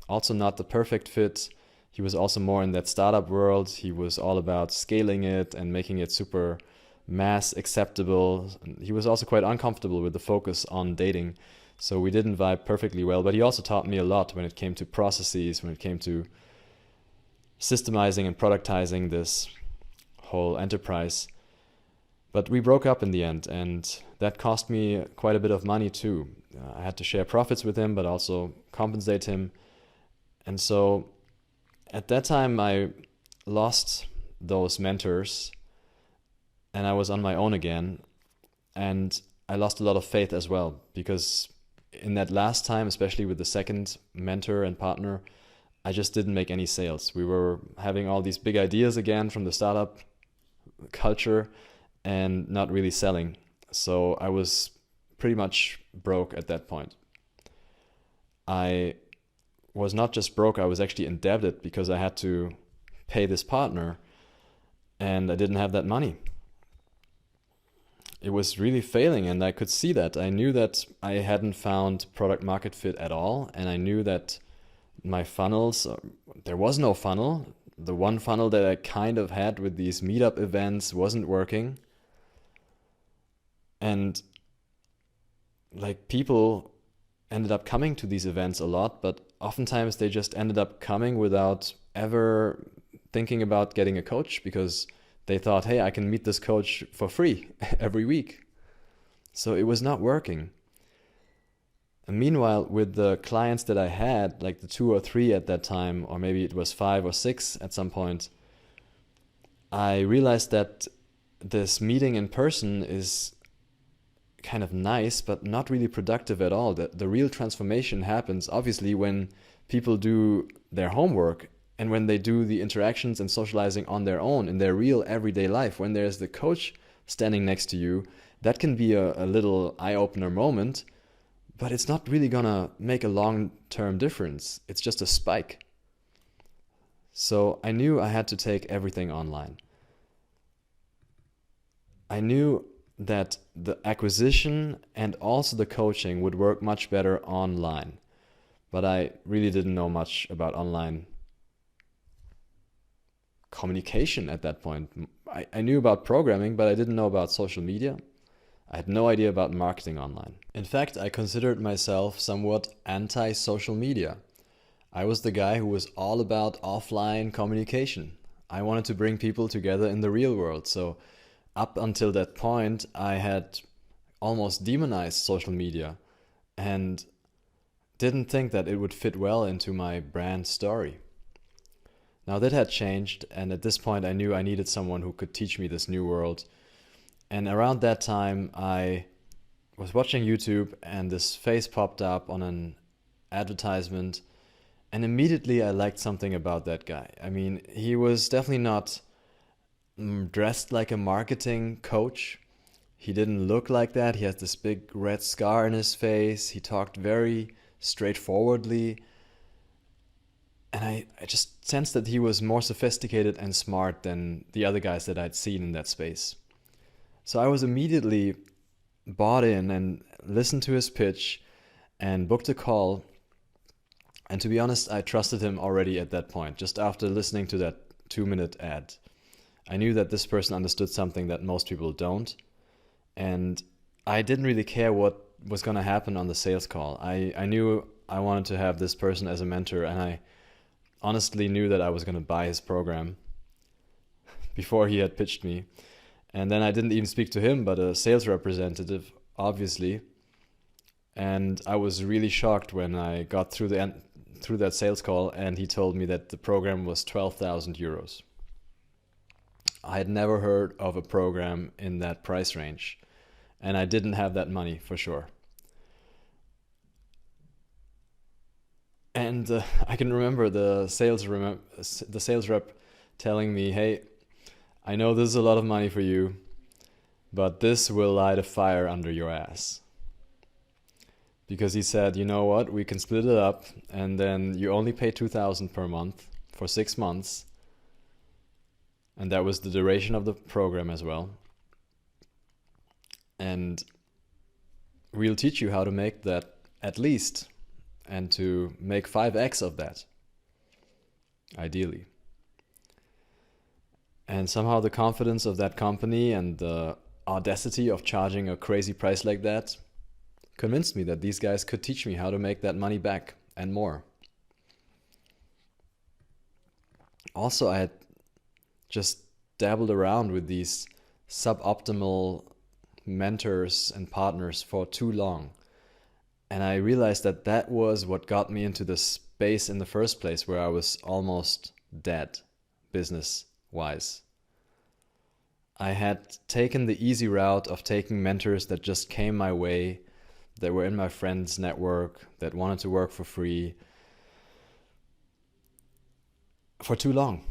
S1: also not the perfect fit. He was also more in that startup world. He was all about scaling it and making it super mass acceptable. He was also quite uncomfortable with the focus on dating. So we didn't vibe perfectly well, but he also taught me a lot when it came to processes, when it came to systemizing and productizing this whole enterprise. But we broke up in the end, and that cost me quite a bit of money too. I had to share profits with him, but also compensate him. And so at that time, I lost those mentors and I was on my own again. And I lost a lot of faith as well, because in that last time, especially with the second mentor and partner, I just didn't make any sales. We were having all these big ideas again from the startup culture and not really selling. So I was pretty much broke at that point. I was not just broke, I was actually indebted because I had to pay this partner and I didn't have that money. It was really failing, and I could see that. I knew that I hadn't found product market fit at all, and I knew that my funnels, there was no funnel. The one funnel that I kind of had with these meetup events wasn't working. And like, people ended up coming to these events a lot, but oftentimes they just ended up coming without ever thinking about getting a coach, because they thought, hey, I can meet this coach for free every week. So it was not working. And meanwhile, with the clients that I had, like the 2 or 3 at that time, or maybe it was 5 or 6 at some point, I realized that this meeting in person is kind of nice, but not really productive at all. The real transformation happens, obviously, when people do their homework and when they do the interactions and socializing on their own in their real everyday life. When there's the coach standing next to you, that can be a little eye-opener moment, but it's not really gonna make a long-term difference. It's just a spike. So I knew I had to take everything online. I knew that the acquisition and also the coaching would work much better online, but I really didn't know much about online communication at that point. I knew about programming, but I didn't know about social media. I had no idea about marketing online. In fact, I considered myself somewhat anti-social media. I was the guy who was all about offline communication. I wanted to bring people together in the real world. So up until that point, I had almost demonized social media and didn't think that it would fit well into my brand story. Now that had changed, and at this point I knew I needed someone who could teach me this new world. And around that time I was watching YouTube and this face popped up on an advertisement, and immediately I liked something about that guy. I mean, he was definitely not dressed like a marketing coach. He didn't look like that. He had this big red scar in his face. He talked very straightforwardly. And I just sensed that he was more sophisticated and smart than the other guys that I'd seen in that space. So I was immediately bought in and listened to his pitch and booked a call. And to be honest, I trusted him already at that point, just after listening to that 2-minute ad. I knew that this person understood something that most people don't. And I didn't really care what was going to happen on the sales call. I knew I wanted to have this person as a mentor, and I honestly knew that I was going to buy his program before he had pitched me. And then I didn't even speak to him, but a sales representative, obviously. And I was really shocked when I got through that sales call and he told me that the program was 12,000 euros. I had never heard of a program in that price range, and I didn't have that money for sure. And I can remember the sales rep telling me, hey, I know this is a lot of money for you, but this will light a fire under your ass. Because he said, you know what, we can split it up and then you only pay 2,000 per month for 6 months. And that was the duration of the program as well. And we'll teach you how to make that at least, and to make 5x of that, ideally. And somehow the confidence of that company and the audacity of charging a crazy price like that convinced me that these guys could teach me how to make that money back and more. Also, I had just dabbled around with these suboptimal mentors and partners for too long. And I realized that that was what got me into the space in the first place, where I was almost dead business wise. I had taken the easy route of taking mentors that just came my way, that were in my friends' network, that wanted to work for free for too long.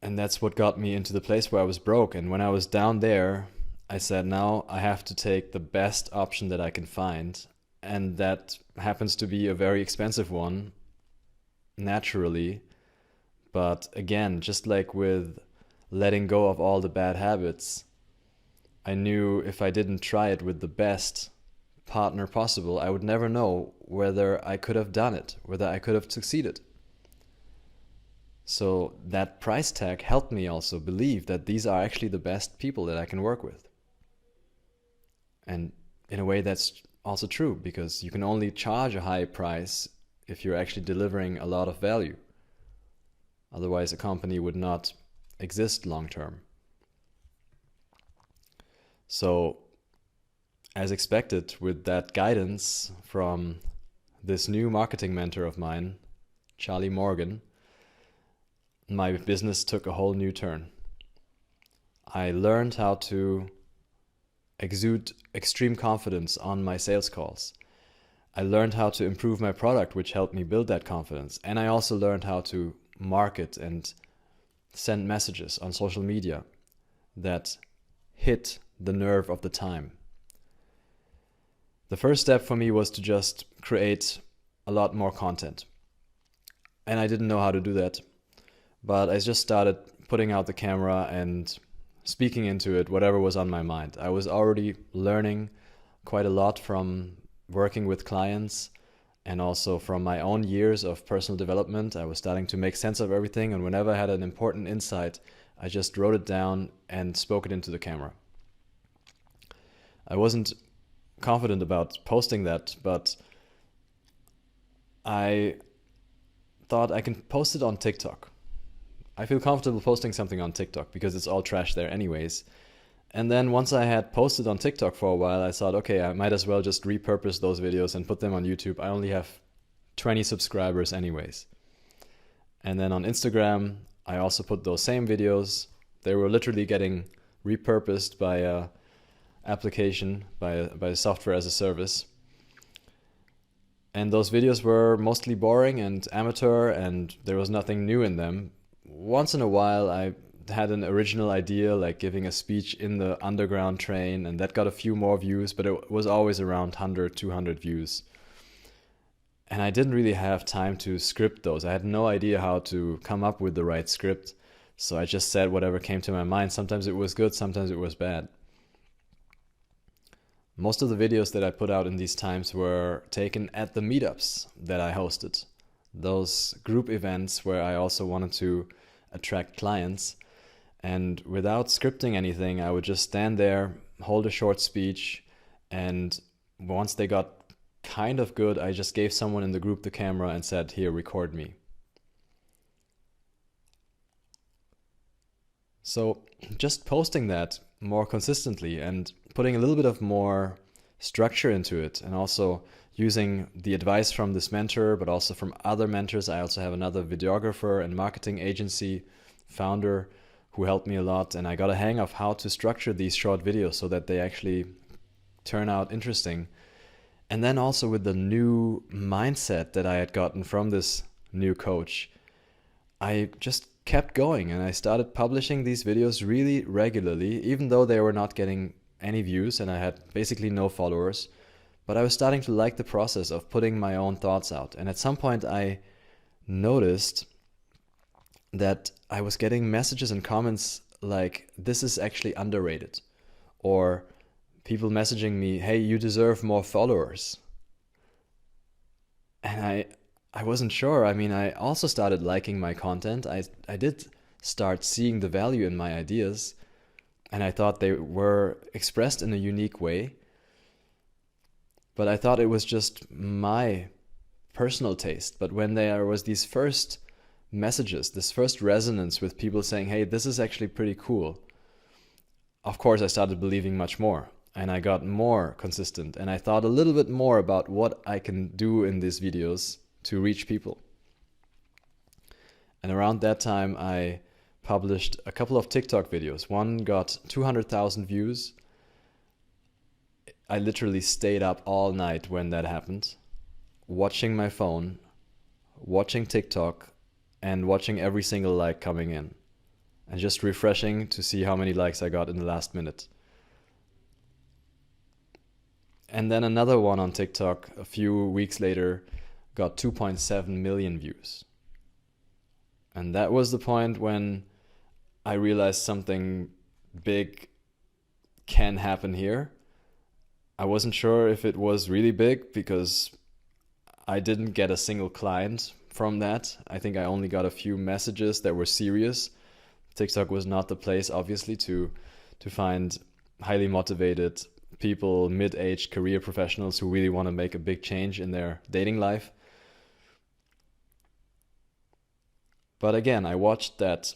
S1: And that's what got me into the place where I was broke. And when I was down there, I said, now I have to take the best option that I can find. And that happens to be a very expensive one, naturally. But again, just like with letting go of all the bad habits, I knew if I didn't try it with the best partner possible, I would never know whether I could have done it, whether I could have succeeded. So that price tag helped me also believe that these are actually the best people that I can work with. And in a way, that's also true, because you can only charge a high price if you're actually delivering a lot of value. Otherwise, a company would not exist long term. So, as expected, with that guidance from this new marketing mentor of mine, Charlie Morgan, my business took a whole new turn. I learned how to exude extreme confidence on my sales calls. I learned how to improve my product, which helped me build that confidence. And I also learned how to market and send messages on social media that hit the nerve of the time. The first step for me was to just create a lot more content. And I didn't know how to do that, but I just started putting out the camera and speaking into it, whatever was on my mind. I was already learning quite a lot from working with clients and also from my own years of personal development. I was starting to make sense of everything, and whenever I had an important insight, I just wrote it down and spoke it into the camera. I wasn't confident about posting that, but I thought I can post it on TikTok. I feel comfortable posting something on TikTok because it's all trash there anyways. And then once I had posted on TikTok for a while, I thought, okay, I might as well just repurpose those videos and put them on YouTube. I only have 20 subscribers anyways. And then on Instagram, I also put those same videos. They were literally getting repurposed by a application, by a software as a service. And those videos were mostly boring and amateur, and there was nothing new in them. Once in a while, I had an original idea, like giving a speech in the underground train, and that got a few more views, but it was always around 100, 200 views. And I didn't really have time to script those. I had no idea how to come up with the right script, so I just said whatever came to my mind. Sometimes it was good, sometimes it was bad. Most of the videos that I put out in these times were taken at the meetups that I hosted. Those group events where I also wanted to attract clients. And without scripting anything, I would just stand there, hold a short speech, and once they got kind of good, I just gave someone in the group the camera and said, here, record me. So just posting that more consistently and putting a little bit of more structure into it, and also using the advice from this mentor, but also from other mentors. I also have another videographer and marketing agency founder who helped me a lot, and I got a hang of how to structure these short videos so that they actually turn out interesting. And then also with the new mindset that I had gotten from this new coach, I just kept going and I started publishing these videos really regularly, even though they were not getting any views and I had basically no followers. But I was starting to like the process of putting my own thoughts out. And at some point I noticed that I was getting messages and comments like, this is actually underrated. Or people messaging me, hey, you deserve more followers. And I wasn't sure. I mean, I also started liking my content. I did start seeing the value in my ideas. And I thought they were expressed in a unique way. But I thought it was just my personal taste. But when there was these first messages, this first resonance with people saying, hey, this is actually pretty cool, of course, I started believing much more, and I got more consistent, and I thought a little bit more about what I can do in these videos to reach people. And around that time, I published a couple of TikTok videos. One got 200,000 views. I literally stayed up all night when that happened, watching my phone, watching TikTok, and watching every single like coming in, and just refreshing to see how many likes I got in the last minute. And then another one on TikTok a few weeks later got 2.7 million views. And that was the point when I realized something big can happen here. I wasn't sure if it was really big because I didn't get a single client from that. I think I only got a few messages that were serious. TikTok was not the place, obviously, to find highly motivated people, mid-aged career professionals who really want to make a big change in their dating life. But again, I watched that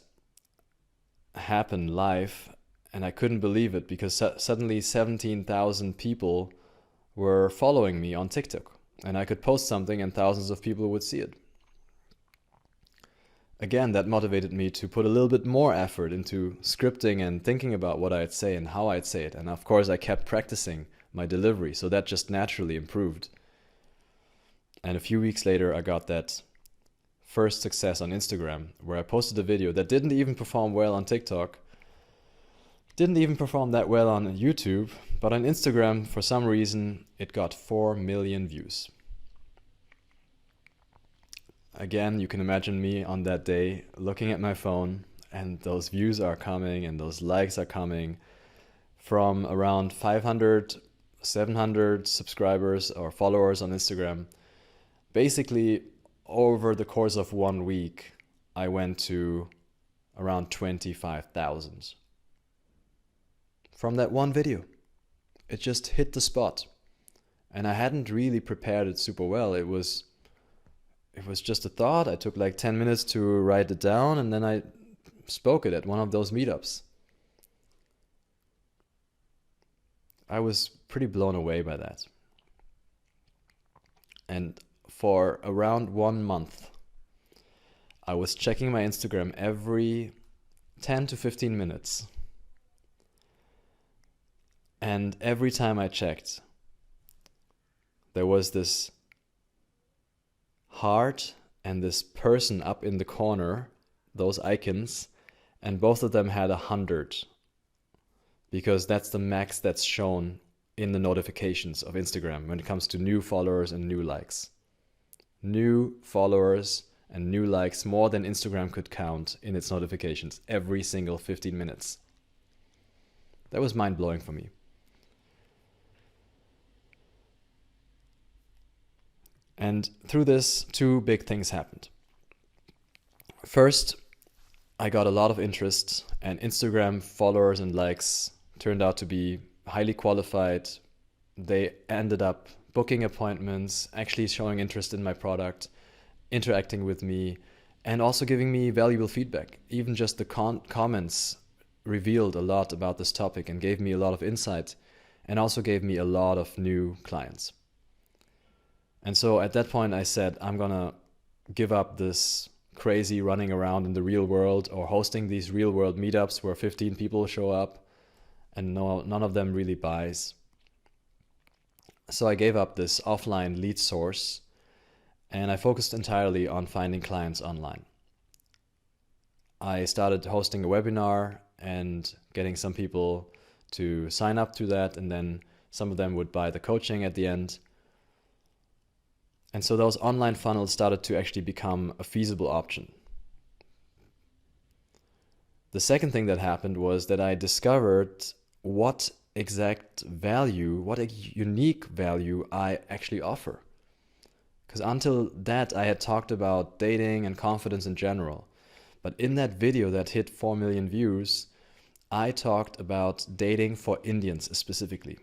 S1: happen live and I couldn't believe it because suddenly 17,000 people were following me on TikTok, and I could post something and thousands of people would see it. Again, that motivated me to put a little bit more effort into scripting and thinking about what I'd say and how I'd say it. And of course, I kept practicing my delivery, so that just naturally improved. And a few weeks later, I got that first success on Instagram, where I posted a video that didn't even perform well on TikTok, didn't even perform that well on YouTube, but on Instagram, for some reason, it got 4 million views. Again, you can imagine me on that day looking at my phone, and those views are coming and those likes are coming from around 500, 700 subscribers or followers on Instagram. Basically, over the course of 1 week, I went to around 25,000 from that one video. It just hit the spot. And I hadn't really prepared it super well. It was just a thought. I took like 10 minutes to write it down, and then I spoke it at one of those meetups. I was pretty blown away by that. And for around 1 month, I was checking my Instagram every 10 to 15 minutes. And every time I checked, there was this heart and this person up in the corner, those icons, and both of them had 100, because that's the max that's shown in the notifications of Instagram when it comes to new followers and new likes. New followers and new likes, more than Instagram could count in its notifications every single 15 minutes. That was mind-blowing for me. And through this, 2 big things happened. First, I got a lot of interest, and Instagram followers and likes turned out to be highly qualified. They ended up booking appointments, actually showing interest in my product, interacting with me, and also giving me valuable feedback. Even just the comments revealed a lot about this topic and gave me a lot of insight, and also gave me a lot of new clients. And so at that point I said, I'm gonna give up this crazy running around in the real world or hosting these real world meetups where 15 people show up and none of them really buys. So I gave up this offline lead source and I focused entirely on finding clients online. I started hosting a webinar and getting some people to sign up to that, and then some of them would buy the coaching at the end. And so those online funnels started to actually become a feasible option. The second thing that happened was that I discovered what exact value, what a unique value I actually offer. Because until that, I had talked about dating and confidence in general. But in that video that hit 4 million views, I talked about dating for Indians specifically.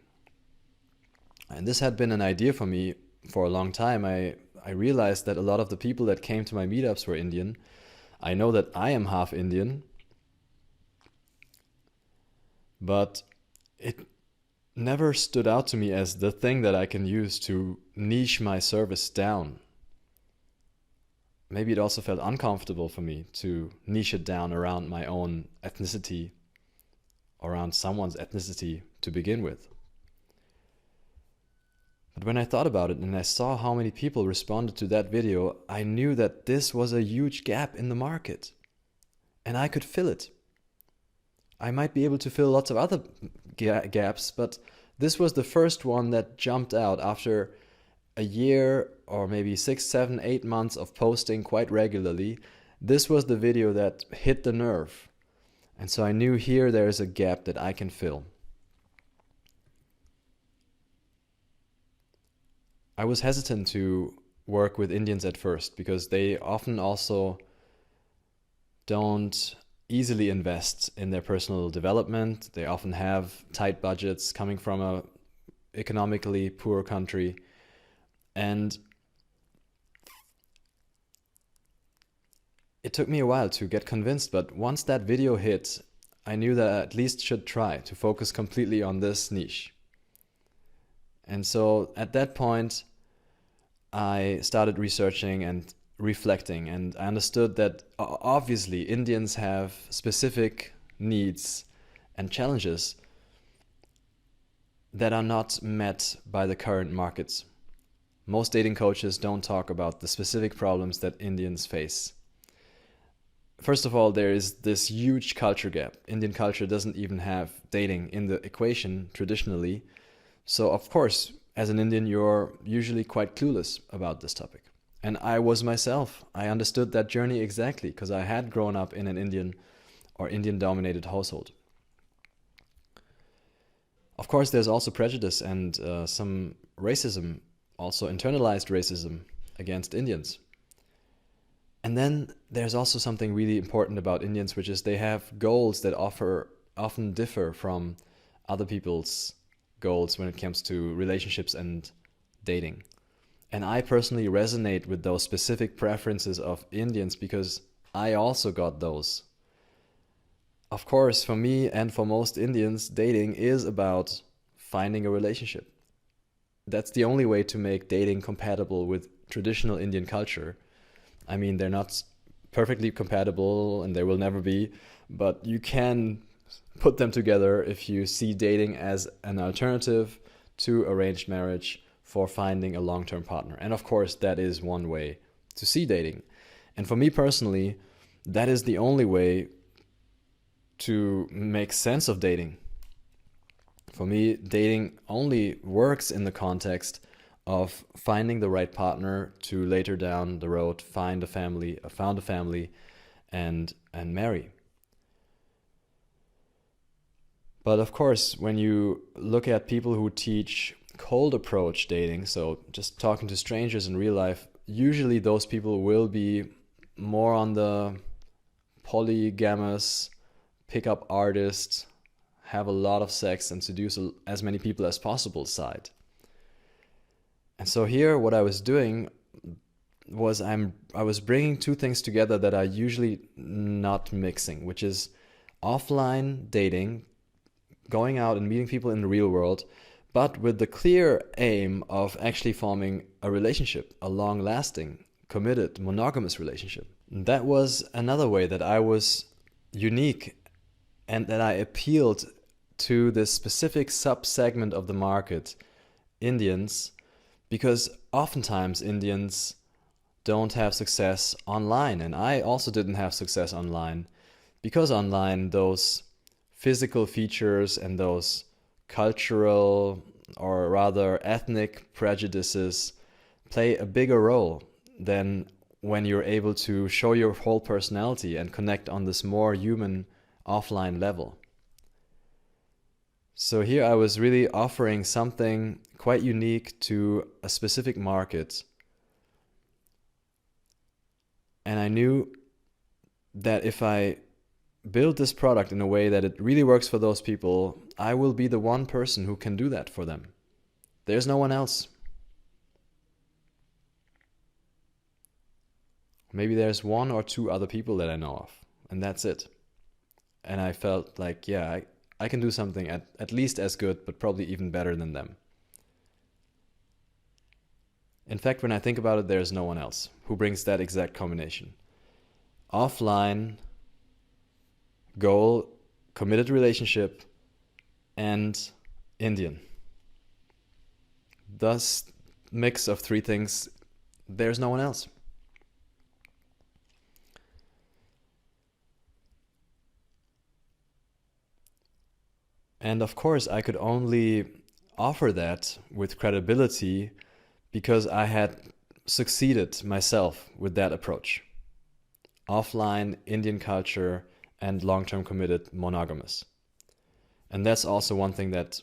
S1: And this had been an idea for me for a long time. I realized that a lot of the people that came to my meetups were Indian. I know that I am half Indian, but it never stood out to me as the thing that I can use to niche my service down. Maybe it also felt uncomfortable for me to niche it down around my own ethnicity, around someone's ethnicity to begin with. But when I thought about it and I saw how many people responded to that video, I knew that this was a huge gap in the market. And I could fill it. I might be able to fill lots of other gaps, but this was the first one that jumped out after a year or maybe 6, 7, 8 months of posting quite regularly. This was the video that hit the nerve. And so I knew here there is a gap that I can fill. I was hesitant to work with Indians at first because they often also don't easily invest in their personal development. They often have tight budgets coming from a economically poor country. And it took me a while to get convinced, but once that video hit, I knew that I at least should try to focus completely on this niche. And so at that point, I started researching and reflecting, and I understood that obviously Indians have specific needs and challenges that are not met by the current markets. Most dating coaches don't talk about the specific problems that Indians face. First of all, there is this huge culture gap. Indian culture doesn't even have dating in the equation traditionally. So of course, as an Indian, you're usually quite clueless about this topic. And I was myself. I understood that journey exactly because I had grown up in an Indian or Indian-dominated household. Of course, there's also prejudice and some racism, also internalized racism against Indians. And then there's also something really important about Indians, which is they have goals that often differ from other people's goals when it comes to relationships and dating. And I personally resonate with those specific preferences of Indians because I also got those. Of course, for me and for most Indians, dating is about finding a relationship. That's the only way to make dating compatible with traditional Indian culture. I mean, they're not perfectly compatible and they will never be, but you can put them together if you see dating as an alternative to arranged marriage for finding a long-term partner. And of course, that is one way to see dating. And for me personally, that is the only way to make sense of dating. For me, dating only works in the context of finding the right partner to later down the road found a family, and marry. But of course, when you look at people who teach cold approach dating, so just talking to strangers in real life, usually those people will be more on the polygamous, pickup artist, have a lot of sex and seduce as many people as possible side. And so here what I was doing was I was bringing two things together that are usually not mixing, which is offline dating, going out and meeting people in the real world, but with the clear aim of actually forming a relationship, a long-lasting, committed, monogamous relationship. That was another way that I was unique and that I appealed to this specific sub-segment of the market, Indians, because oftentimes Indians don't have success online, and I also didn't have success online, because online those physical features and those cultural or rather ethnic prejudices play a bigger role than when you're able to show your whole personality and connect on this more human offline level. So here I was really offering something quite unique to a specific market. And I knew that if I build this product in a way that it really works for those people, I will be the one person who can do that for them. There's no one else. Maybe there's one or two other people that I know of, and that's it. And I felt like, yeah, I can do something at least as good, but probably even better than them. In fact, when I think about it, there's no one else who brings that exact combination. Offline, goal, committed relationship, and Indian. Thus, mix of three things, there's no one else. And of course, I could only offer that with credibility because I had succeeded myself with that approach. Offline, Indian culture, and long-term committed monogamous. And that's also one thing that,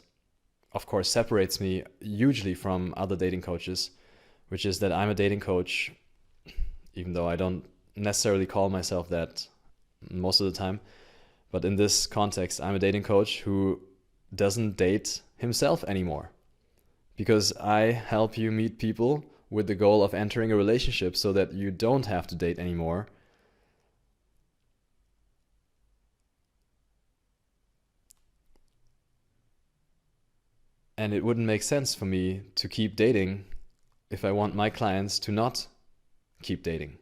S1: of course, separates me hugely from other dating coaches, which is that I'm a dating coach, even though I don't necessarily call myself that most of the time. But in this context, I'm a dating coach who doesn't date himself anymore, because I help you meet people with the goal of entering a relationship so that you don't have to date anymore. And it wouldn't make sense for me to keep dating if I want my clients to not keep dating.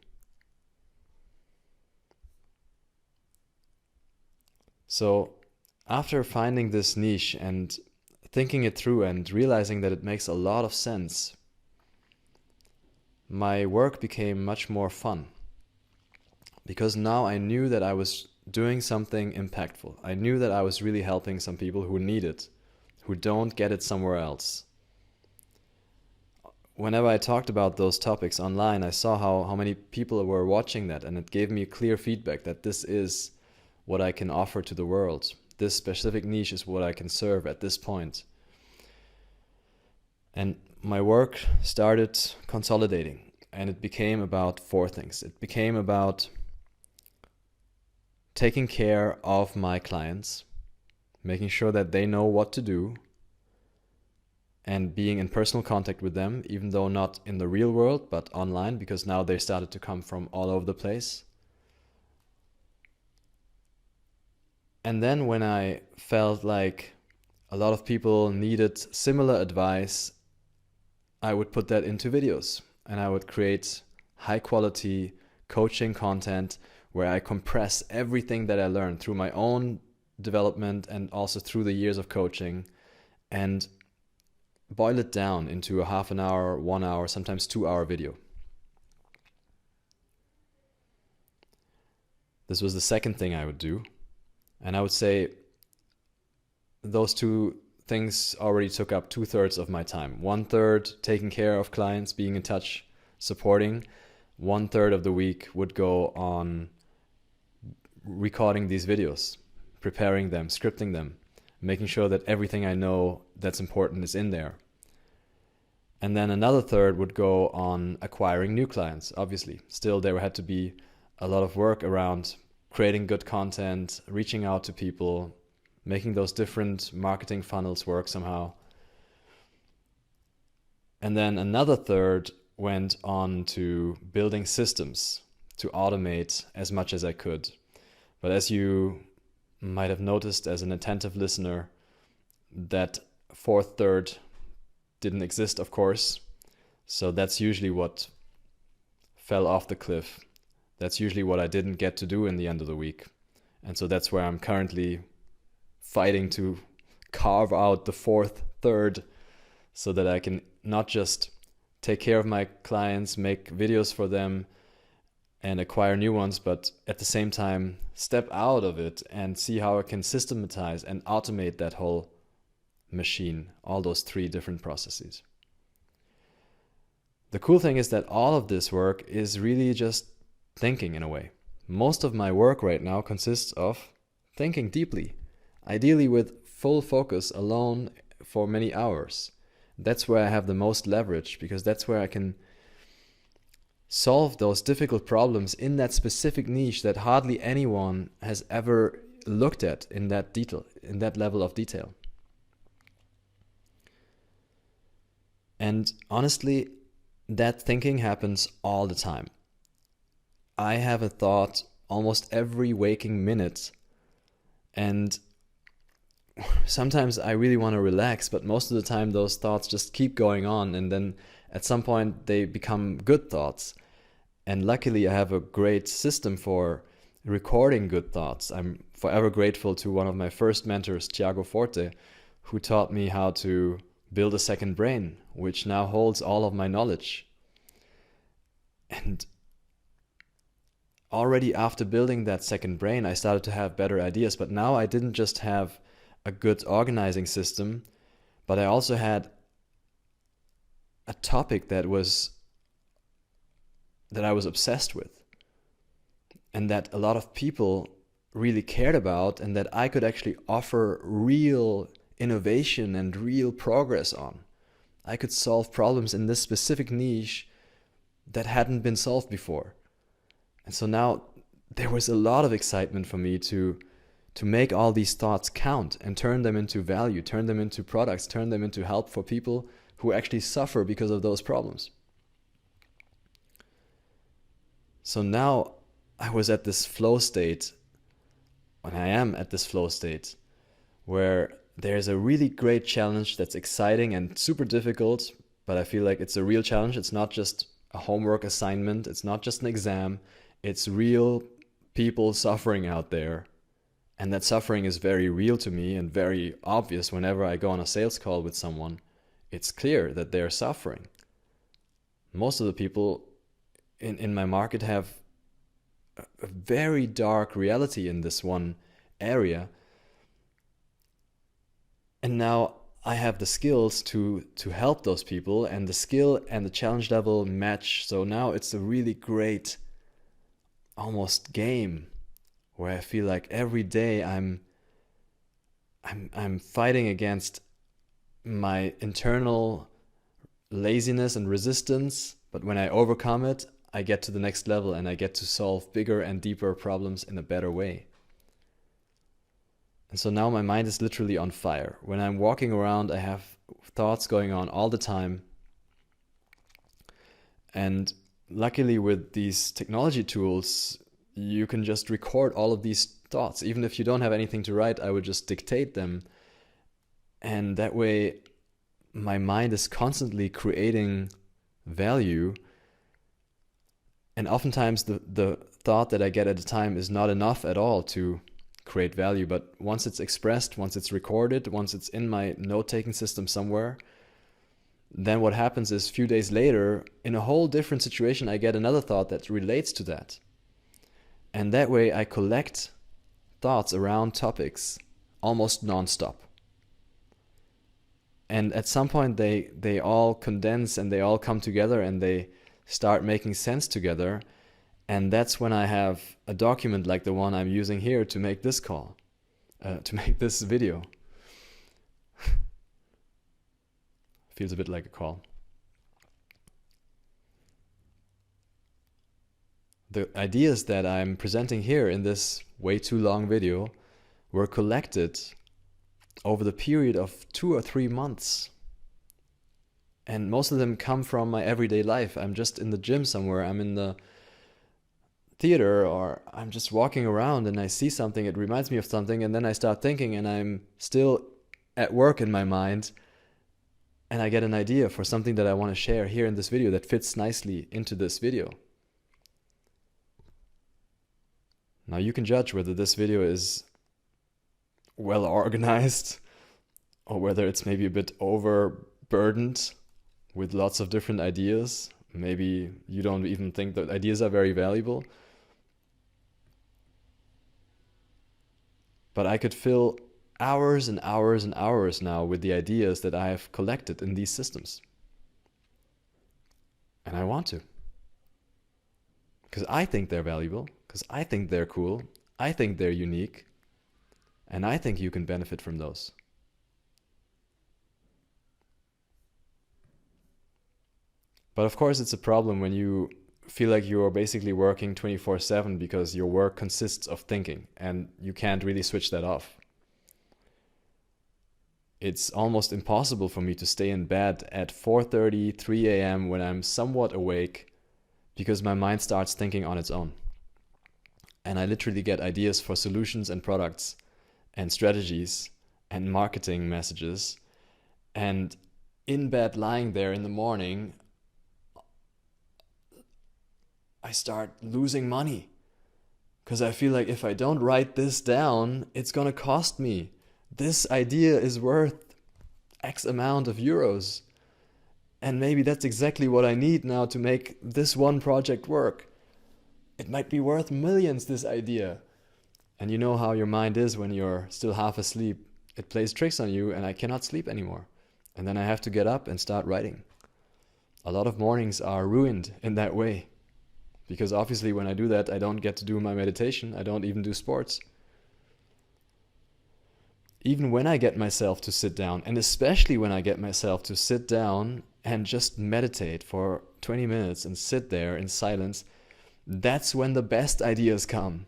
S1: So after finding this niche and thinking it through and realizing that it makes a lot of sense, my work became much more fun. Because now I knew that I was doing something impactful. I knew that I was really helping some people who need it, who don't get it somewhere else. Whenever I talked about those topics online, I saw how many people were watching that, and it gave me clear feedback that this is what I can offer to the world. This specific niche is what I can serve at this point. And my work started consolidating, and it became about four things. It became about taking care of my clients, making sure that they know what to do, and being in personal contact with them, even though not in the real world, but online, because now they started to come from all over the place. And then when I felt like a lot of people needed similar advice, I would put that into videos, and I would create high quality coaching content where I compress everything that I learned through my own development and also through the years of coaching, and boil it down into a half an hour, 1 hour, sometimes 2 hour video. This was the second thing I would do. And I would say those two things already took up 2/3 of my time. 1/3 taking care of clients, being in touch, supporting. 1/3 of the week would go on recording these videos, preparing them, scripting them, making sure that everything I know that's important is in there. And then another third would go on acquiring new clients, obviously. Still, there had to be a lot of work around creating good content, reaching out to people, making those different marketing funnels work somehow. And then another third went on to building systems to automate as much as I could. But as you might have noticed as an attentive listener, that fourth third didn't exist, of course. So that's usually what fell off the cliff. That's usually what I didn't get to do in the end of the week. And so that's where I'm currently fighting to carve out the fourth third so that I can not just take care of my clients, make videos for them, and acquire new ones, but at the same time step out of it and see how I can systematize and automate that whole machine, all those three different processes. The cool thing is that all of this work is really just thinking in a way. Most of my work right now consists of thinking deeply, ideally with full focus alone for many hours. That's where I have the most leverage, because that's where I can solve those difficult problems in that specific niche that hardly anyone has ever looked at in that detail, in that level of detail. And honestly, that thinking happens all the time. I have a thought almost every waking minute, and sometimes I really want to relax, but most of the time those thoughts just keep going on, and then at some point they become good thoughts. And luckily I have a great system for recording good thoughts. I'm forever grateful to one of my first mentors, Tiago Forte, who taught me how to build a second brain, which now holds all of my knowledge. And already after building that second brain, I started to have better ideas. But now I didn't just have a good organizing system, but I also had a topic that I was obsessed with, and that a lot of people really cared about, and that I could actually offer real innovation and real progress on. I could solve problems in this specific niche that hadn't been solved before. And so now there was a lot of excitement for me to make all these thoughts count and turn them into value, turn them into products, turn them into help for people who actually suffer because of those problems. So now I was at this flow state, and I am at this flow state, where there's a really great challenge that's exciting and super difficult, but I feel like it's a real challenge. It's not just a homework assignment. It's not just an exam. It's real people suffering out there. And that suffering is very real to me and very obvious whenever I go on a sales call with someone. It's clear that they're suffering. Most of the people in my market have a very dark reality in this one area. And now I have the skills to help those people, and the skill and the challenge level match. So now it's a really great almost game where I feel like every day I'm fighting against my internal laziness and resistance, but when I overcome it, I get to the next level and I get to solve bigger and deeper problems in a better way. And so now my mind is literally on fire. When I'm walking around, I have thoughts going on all the time. And luckily with these technology tools, you can just record all of these thoughts. Even if you don't have anything to write, I would just dictate them. And that way, my mind is constantly creating value. And oftentimes the thought that I get at a time is not enough at all to create value. But once it's expressed, once it's recorded, once it's in my note-taking system somewhere, then what happens is a few days later, in a whole different situation, I get another thought that relates to that. And that way I collect thoughts around topics almost nonstop. And at some point they all condense and they all come together and they start making sense together. And that's when I have a document like the one I'm using here to make this call, to make this video. Feels a bit like a call. The ideas that I'm presenting here in this way too long video were collected over the period of 2 or 3 months. And most of them come from my everyday life. I'm just in the gym somewhere, I'm in the theater, or I'm just walking around and I see something, it reminds me of something, and then I start thinking and I'm still at work in my mind, and I get an idea for something that I want to share here in this video that fits nicely into this video. Now you can judge whether this video is well organized or whether it's maybe a bit overburdened with lots of different ideas. Maybe you don't even think that ideas are very valuable. But I could fill hours and hours and hours now with the ideas that I have collected in these systems. And I want to. Because I think they're valuable, because I think they're cool, I think they're unique, and I think you can benefit from those. But of course it's a problem when you feel like you are basically working 24/7 because your work consists of thinking and you can't really switch that off. It's almost impossible for me to stay in bed at 4:30, 3 a.m. when I'm somewhat awake, because my mind starts thinking on its own. And I literally get ideas for solutions and products and strategies and marketing messages. And in bed, lying there in the morning, I start losing money. Because I feel like if I don't write this down, it's going to cost me. This idea is worth X amount of euros. And maybe that's exactly what I need now to make this one project work. It might be worth millions, this idea. And you know how your mind is when you're still half asleep. It plays tricks on you and I cannot sleep anymore. And then I have to get up and start writing. A lot of mornings are ruined in that way. Because obviously when I do that, I don't get to do my meditation. I don't even do sports. Even when I get myself to sit down, and especially when I get myself to sit down and just meditate for 20 minutes and sit there in silence, that's when the best ideas come.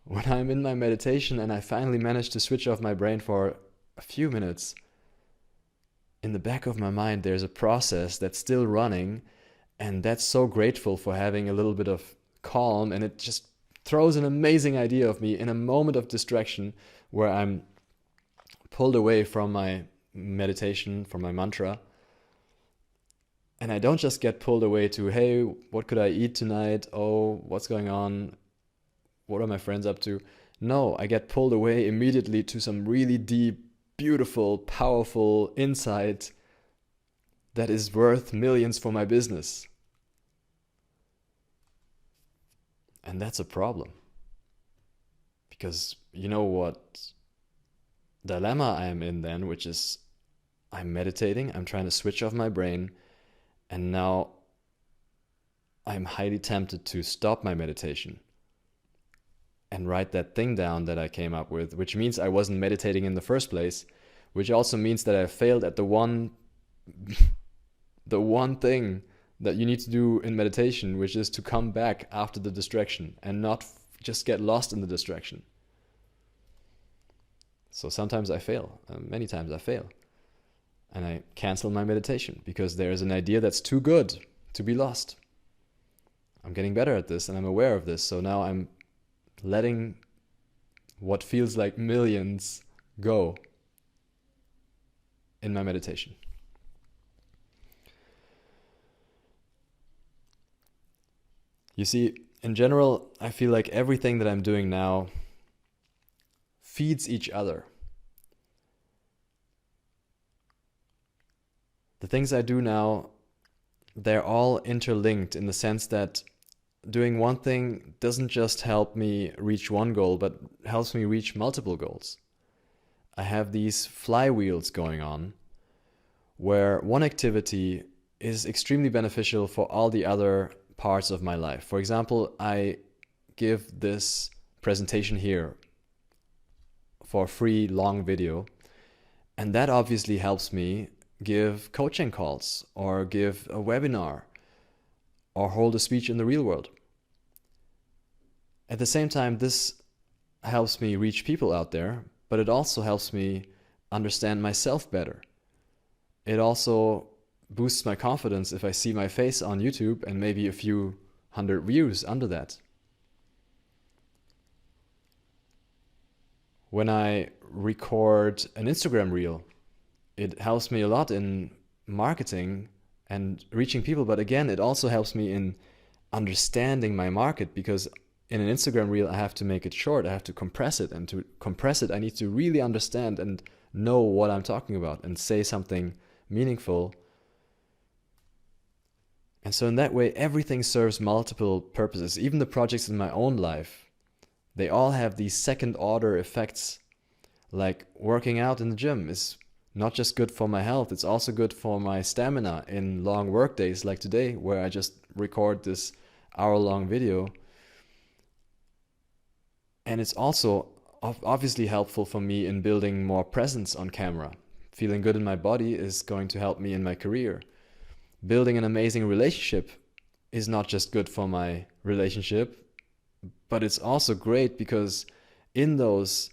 S1: When I'm in my meditation and I finally manage to switch off my brain for a few minutes, in the back of my mind there's a process that's still running, and that's so grateful for having a little bit of calm, and it just throws an amazing idea of me in a moment of distraction where I'm pulled away from my meditation, from my mantra. And I don't just get pulled away to, hey, what could I eat tonight? Oh, what's going on? What are my friends up to? No, I get pulled away immediately to some really deep, beautiful, powerful insight that is worth millions for my business. And that's a problem. Because you know what dilemma I am in then, which is I'm meditating, I'm trying to switch off my brain, and now I'm highly tempted to stop my meditation and write that thing down that I came up with, which means I wasn't meditating in the first place, which also means that I failed at the one thing that you need to do in meditation, which is to come back after the distraction and not just get lost in the distraction. So sometimes I fail, many times I fail. And I cancel my meditation because there is an idea that's too good to be lost. I'm getting better at this and I'm aware of this. So now I'm letting what feels like millions go in my meditation. You see, in general, I feel like everything that I'm doing now feeds each other. The things I do now, they're all interlinked in the sense that doing one thing doesn't just help me reach one goal, but helps me reach multiple goals. I have these flywheels going on where one activity is extremely beneficial for all the other parts of my life. For example, I give this presentation here for a free long video, and that obviously helps me give coaching calls or give a webinar or hold a speech in the real world. At the same time, this helps me reach people out there, but it also helps me understand myself better. It also boosts my confidence if I see my face on YouTube and maybe a few hundred views under that. When I record an Instagram reel, it helps me a lot in marketing and reaching people, but again, it also helps me in understanding my market, because in an Instagram reel, I have to make it short, I have to compress it, and to compress it, I need to really understand and know what I'm talking about and say something meaningful. And so in that way, everything serves multiple purposes. Even the projects in my own life, they all have these second order effects. Like working out in the gym is not just good for my health, it's also good for my stamina in long work days like today, where I just record this hour-long video. And it's also obviously helpful for me in building more presence on camera. Feeling good in my body is going to help me in my career. Building an amazing relationship is not just good for my relationship, but it's also great because in those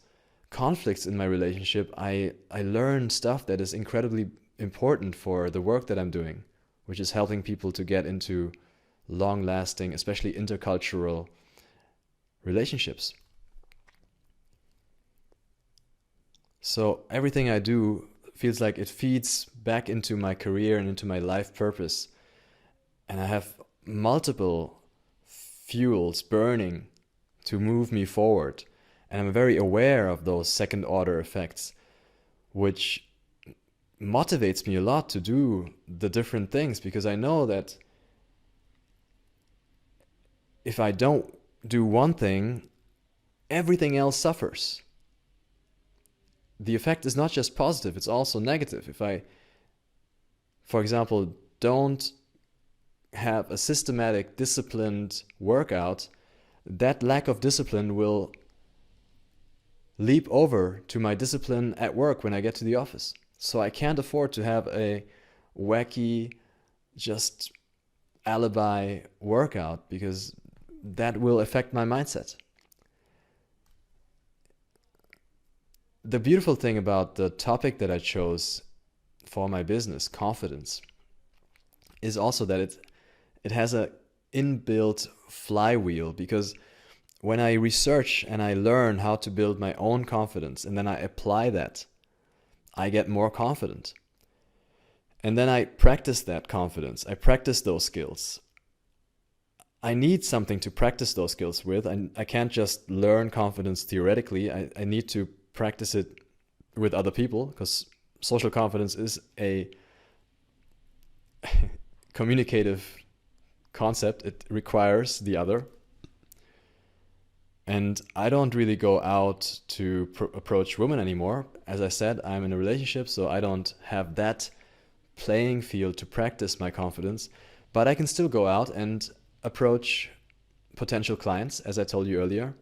S1: conflicts in my relationship, I learn stuff that is incredibly important for the work that I'm doing, which is helping people to get into long-lasting, especially intercultural relationships. So everything I do feels like it feeds back into my career and into my life purpose. And I have multiple fuels burning to move me forward. And I'm very aware of those second order effects, which motivates me a lot to do the different things, because I know that if I don't do one thing, everything else suffers. The effect is not just positive, it's also negative. If I, for example, don't have a systematic, disciplined workout, that lack of discipline will leap over to my discipline at work when I get to the office. So I can't afford to have a wacky, just alibi workout, because that will affect my mindset. The beautiful thing about the topic that I chose for my business, confidence, is also that it has a inbuilt flywheel, because when I research and I learn how to build my own confidence and then I apply that, I get more confident. And then I practice that confidence. I practice those skills. I need something to practice those skills with. I can't just learn confidence theoretically. I need to practice it with other people, because social confidence is a communicative concept. It requires the other. And I don't really go out to approach women anymore. As I said, I'm in a relationship, so I don't have that playing field to practice my confidence. But I can still go out and approach potential clients, as I told you earlier.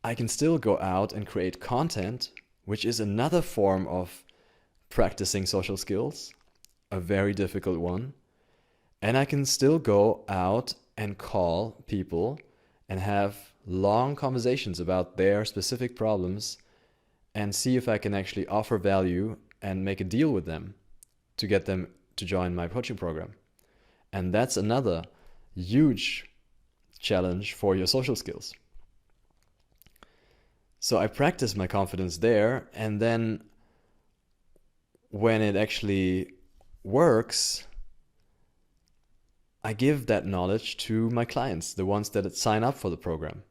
S1: I can still go out and create content, which is another form of practicing social skills, a very difficult one. And I can still go out and call people and have long conversations about their specific problems and see if I can actually offer value and make a deal with them to get them to join my coaching program. And that's another huge challenge for your social skills. So I practice my confidence there, and then when it actually works, I give that knowledge to my clients, the ones that sign up for the program.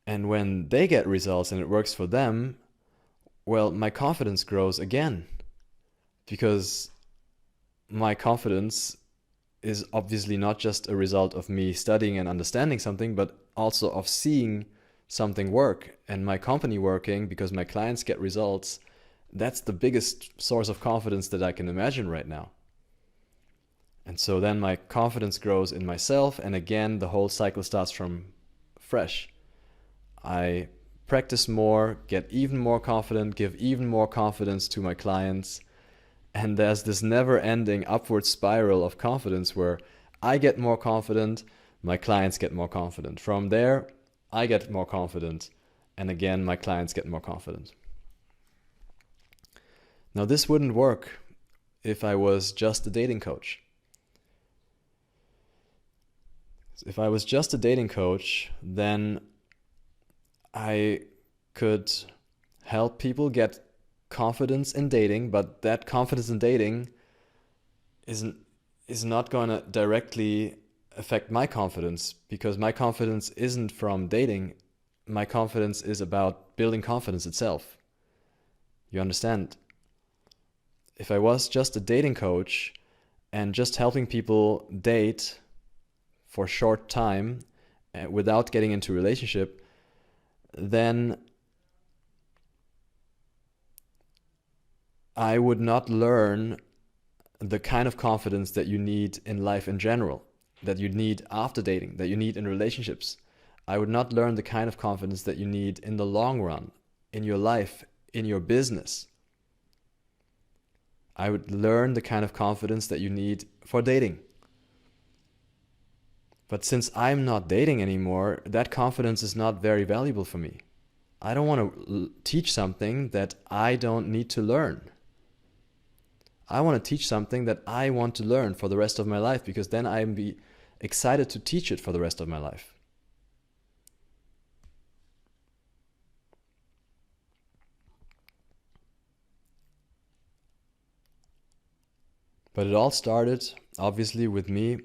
S1: And when they get results and it works for them, well, my confidence grows again, because my confidence is obviously not just a result of me studying and understanding something, but also of seeing something work and my company working because my clients get results. That's the biggest source of confidence that I can imagine right now. And so then my confidence grows in myself, and again, the whole cycle starts from fresh. I practice more, get even more confident, give even more confidence to my clients, and there's this never-ending upward spiral of confidence where I get more confident, my clients get more confident. From there, I get more confident, and again, my clients get more confident. Now, this wouldn't work if I was just a dating coach. If I was just a dating coach, then I could help people get confidence in dating, but that confidence in dating is not going to directly affect my confidence, because my confidence isn't from dating. My confidence is about building confidence itself. You understand? If I was just a dating coach and just helping people date for a short time without getting into a relationship, then I would not learn the kind of confidence that you need in life in general, that you need after dating, that you need in relationships. I would not learn the kind of confidence that you need in the long run, in your life, in your business. I would learn the kind of confidence that you need for dating. But since I'm not dating anymore, that confidence is not very valuable for me. I don't want to teach something that I don't need to learn. I want to teach something that I want to learn for the rest of my life, because then I'll be excited to teach it for the rest of my life. But it all started, obviously, with me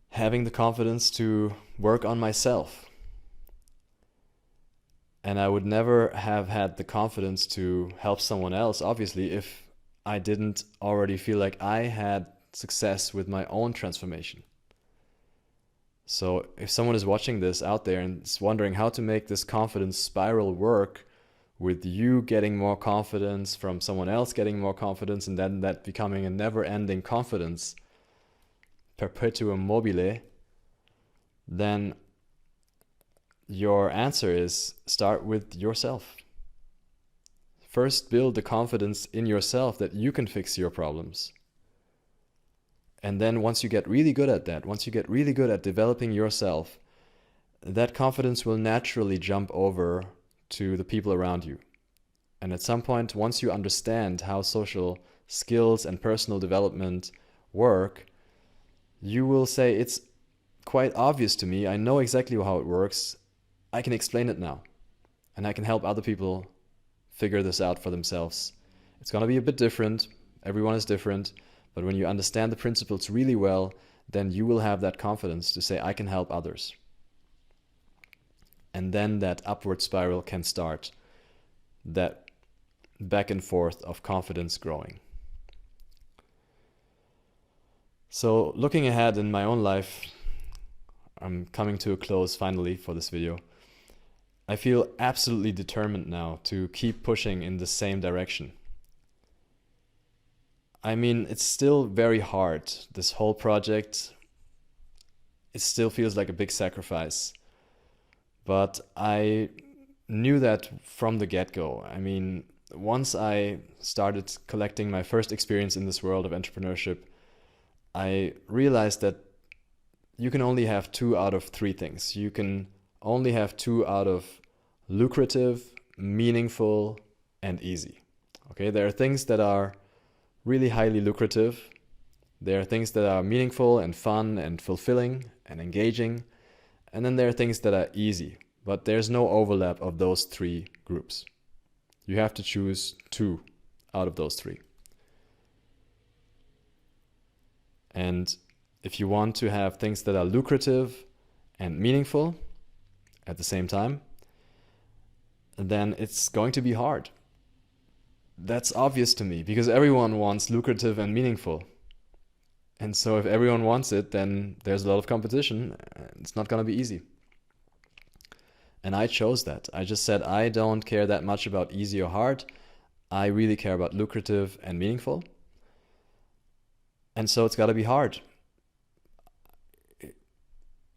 S1: having the confidence to work on myself. And I would never have had the confidence to help someone else, obviously, if I didn't already feel like I had success with my own transformation. So if someone is watching this out there and is wondering how to make this confidence spiral work, with you getting more confidence from someone else getting more confidence, and then that becoming a never-ending confidence, perpetuum mobile, then your answer is start with yourself. First, build the confidence in yourself that you can fix your problems. And then once you get really good at that, once you get really good at developing yourself, that confidence will naturally jump over to the people around you. And at some point, once you understand how social skills and personal development work, you will say, it's quite obvious to me, I know exactly how it works, I can explain it now, and I can help other people figure this out for themselves. It's going to be a bit different, everyone is different, but when you understand the principles really well, then you will have that confidence to say, I can help others. And then that upward spiral can start, that back and forth of confidence growing. So looking ahead in my own life, I'm coming to a close finally for this video. I feel absolutely determined now to keep pushing in the same direction. I mean, it's still very hard. This whole project, it still feels like a big sacrifice. But I knew that from the get-go. I mean, once I started collecting my first experience in this world of entrepreneurship, I realized that you can only have 2 out of 3 things. You can only have 2 out of lucrative, meaningful, and easy. Okay, there are things that are really highly lucrative. There are things that are meaningful and fun and fulfilling and engaging. And then there are things that are easy, but there's no overlap of those 3 groups. You have to choose 2 out of those 3. And if you want to have things that are lucrative and meaningful at the same time, then it's going to be hard. That's obvious to me because everyone wants lucrative and meaningful. And so if everyone wants it, then there's a lot of competition. It's not going to be easy. And I chose that. I just said, I don't care that much about easy or hard. I really care about lucrative and meaningful. And so it's got to be hard.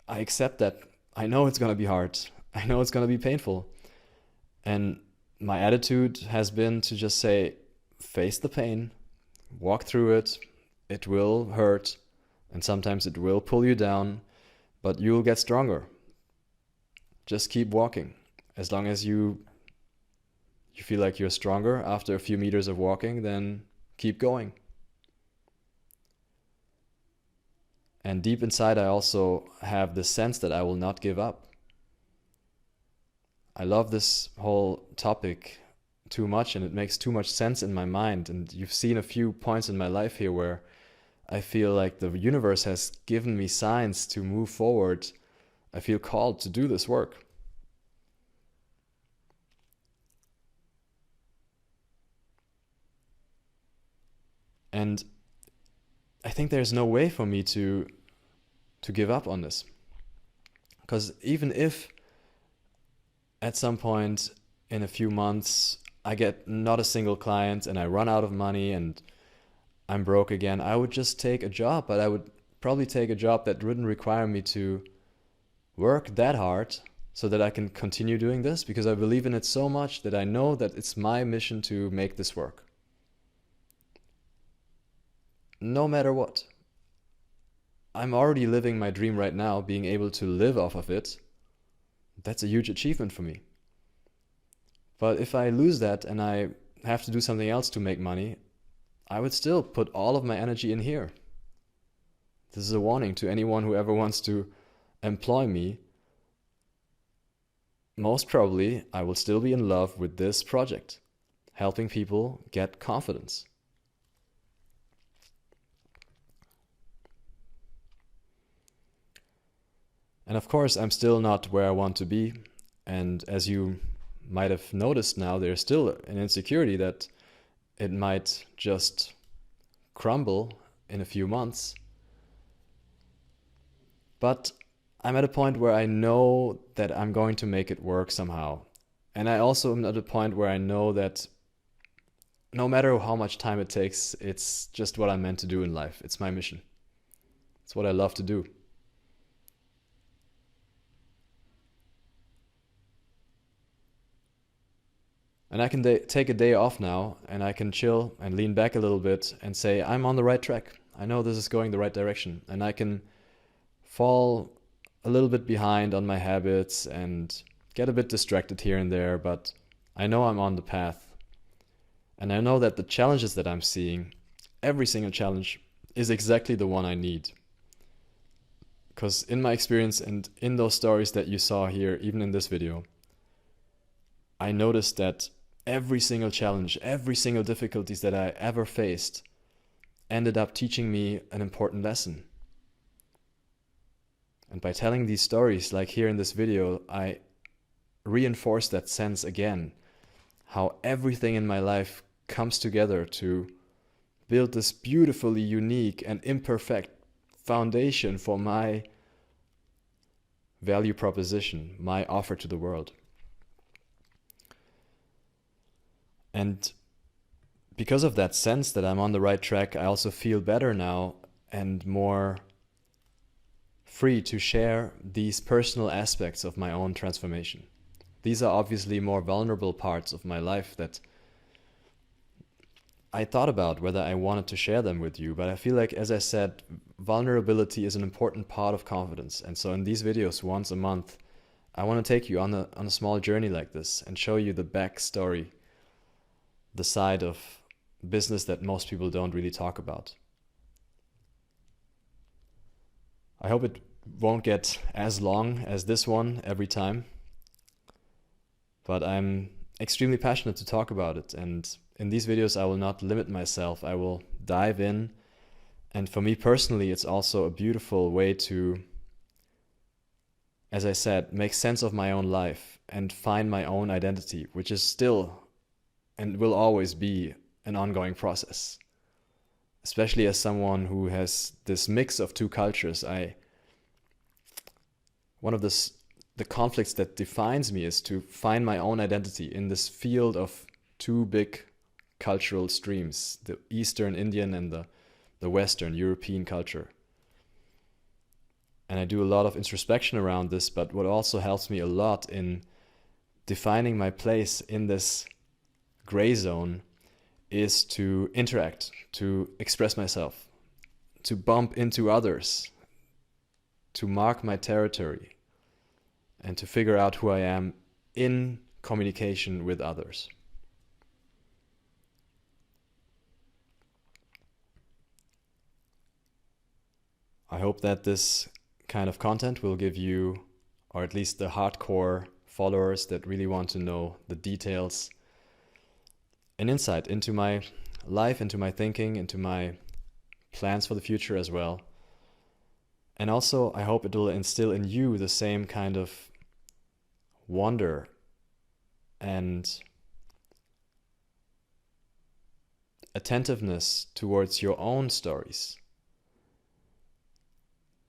S1: I accept that. I know it's going to be hard. I know it's going to be painful. And my attitude has been to just say, face the pain, walk through it. It will hurt, and sometimes it will pull you down, but you'll get stronger. Just keep walking. As long as you feel like you're stronger after a few meters of walking, then keep going. And deep inside, I also have the sense that I will not give up. I love this whole topic too much, and it makes too much sense in my mind. And you've seen a few points in my life here where I feel like the universe has given me signs to move forward. I feel called to do this work. And I think there's no way for me to give up on this. Because even if at some point in a few months I get not a single client and I run out of money and I'm broke again, I would just take a job, but I would probably take a job that wouldn't require me to work that hard so that I can continue doing this, because I believe in it so much that I know that it's my mission to make this work. No matter what. I'm already living my dream right now, being able to live off of it. That's a huge achievement for me. But if I lose that and I have to do something else to make money, I would still put all of my energy in here. This is a warning to anyone who ever wants to employ me. Most probably, I will still be in love with this project, helping people get confidence. And of course, I'm still not where I want to be. And as you might have noticed now, there's still an insecurity that it might just crumble in a few months. But I'm at a point where I know that I'm going to make it work somehow. And I also am at a point where I know that no matter how much time it takes, it's just what I'm meant to do in life. It's my mission. It's what I love to do. And I can take a day off now, and I can chill and lean back a little bit and say, I'm on the right track. I know this is going the right direction. And I can fall a little bit behind on my habits and get a bit distracted here and there, but I know I'm on the path. And I know that the challenges that I'm seeing, every single challenge, is exactly the one I need. Because in my experience and in those stories that you saw here, even in this video, I noticed that every single challenge, every single difficulties that I ever faced ended up teaching me an important lesson. And by telling these stories, like here in this video, I reinforce that sense again, how everything in my life comes together to build this beautifully unique and imperfect foundation for my value proposition, my offer to the world. And because of that sense that I'm on the right track, I also feel better now and more free to share these personal aspects of my own transformation. These are obviously more vulnerable parts of my life that I thought about whether I wanted to share them with you, but I feel like, as I said, vulnerability is an important part of confidence. And so in these videos, once a month, I want to take you on a small journey like this and show you the backstory, the side of business that most people don't really talk about. I hope it won't get as long as this one every time, but I'm extremely passionate to talk about it. And in these videos, I will not limit myself. I will dive in. And for me personally, it's also a beautiful way to, as I said, make sense of my own life and find my own identity, which is still and will always be an ongoing process. Especially as someone who has this mix of two cultures, one of the conflicts that defines me is to find my own identity in this field of two big cultural streams, the Eastern Indian and the Western European culture. And I do a lot of introspection around this, but what also helps me a lot in defining my place in this gray zone is to interact, to express myself, to bump into others, to mark my territory, and to figure out who I am in communication with others. I hope that this kind of content will give you, or at least the hardcore followers that really want to know the details, an insight into my life, into my thinking, into my plans for the future as well. And also, I hope it will instill in you the same kind of wonder and attentiveness towards your own stories.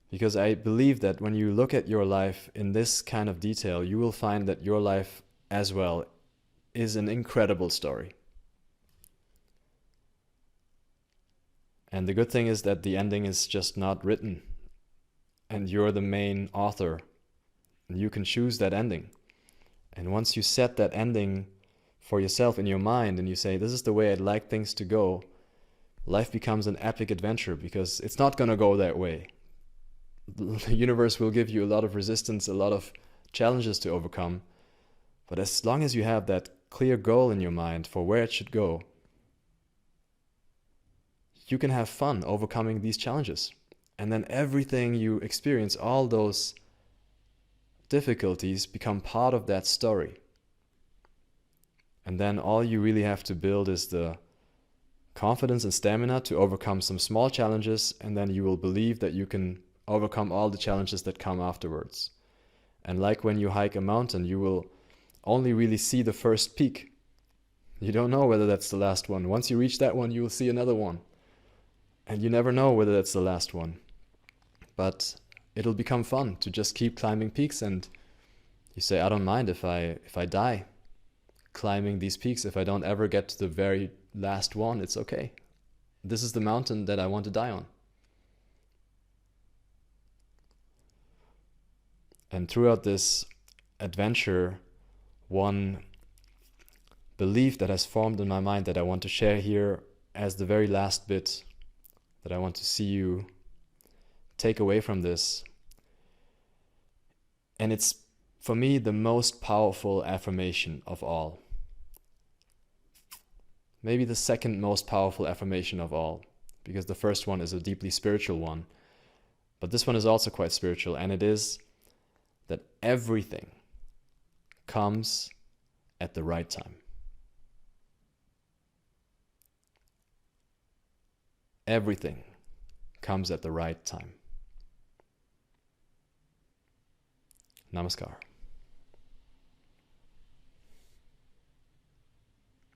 S1: Because I believe that when you look at your life in this kind of detail, you will find that your life as well is an incredible story. And the good thing is that the ending is just not written, and you're the main author, and you can choose that ending. And once you set that ending for yourself in your mind, and you say, this is the way I'd like things to go, life becomes an epic adventure, because it's not going to go that way. The universe will give you a lot of resistance, a lot of challenges to overcome. But as long as you have that clear goal in your mind for where it should go, you can have fun overcoming these challenges. And then everything you experience, all those difficulties, become part of that story. And then all you really have to build is the confidence and stamina to overcome some small challenges, and then you will believe that you can overcome all the challenges that come afterwards. And like when you hike a mountain, you will only really see the first peak. You don't know whether that's the last one. Once you reach that one, you will see another one. And you never know whether that's the last one. But it'll become fun to just keep climbing peaks, and you say, I don't mind if I die climbing these peaks. If I don't ever get to the very last one, it's okay. This is the mountain that I want to die on. And throughout this adventure, one belief that has formed in my mind that I want to share here as the very last bit that I want to see you take away from this. And it's, for me, the most powerful affirmation of all. Maybe the second most powerful affirmation of all, because the first one is a deeply spiritual one. But this one is also quite spiritual, and it is that everything comes at the right time. Everything comes at the right time. Namaskar.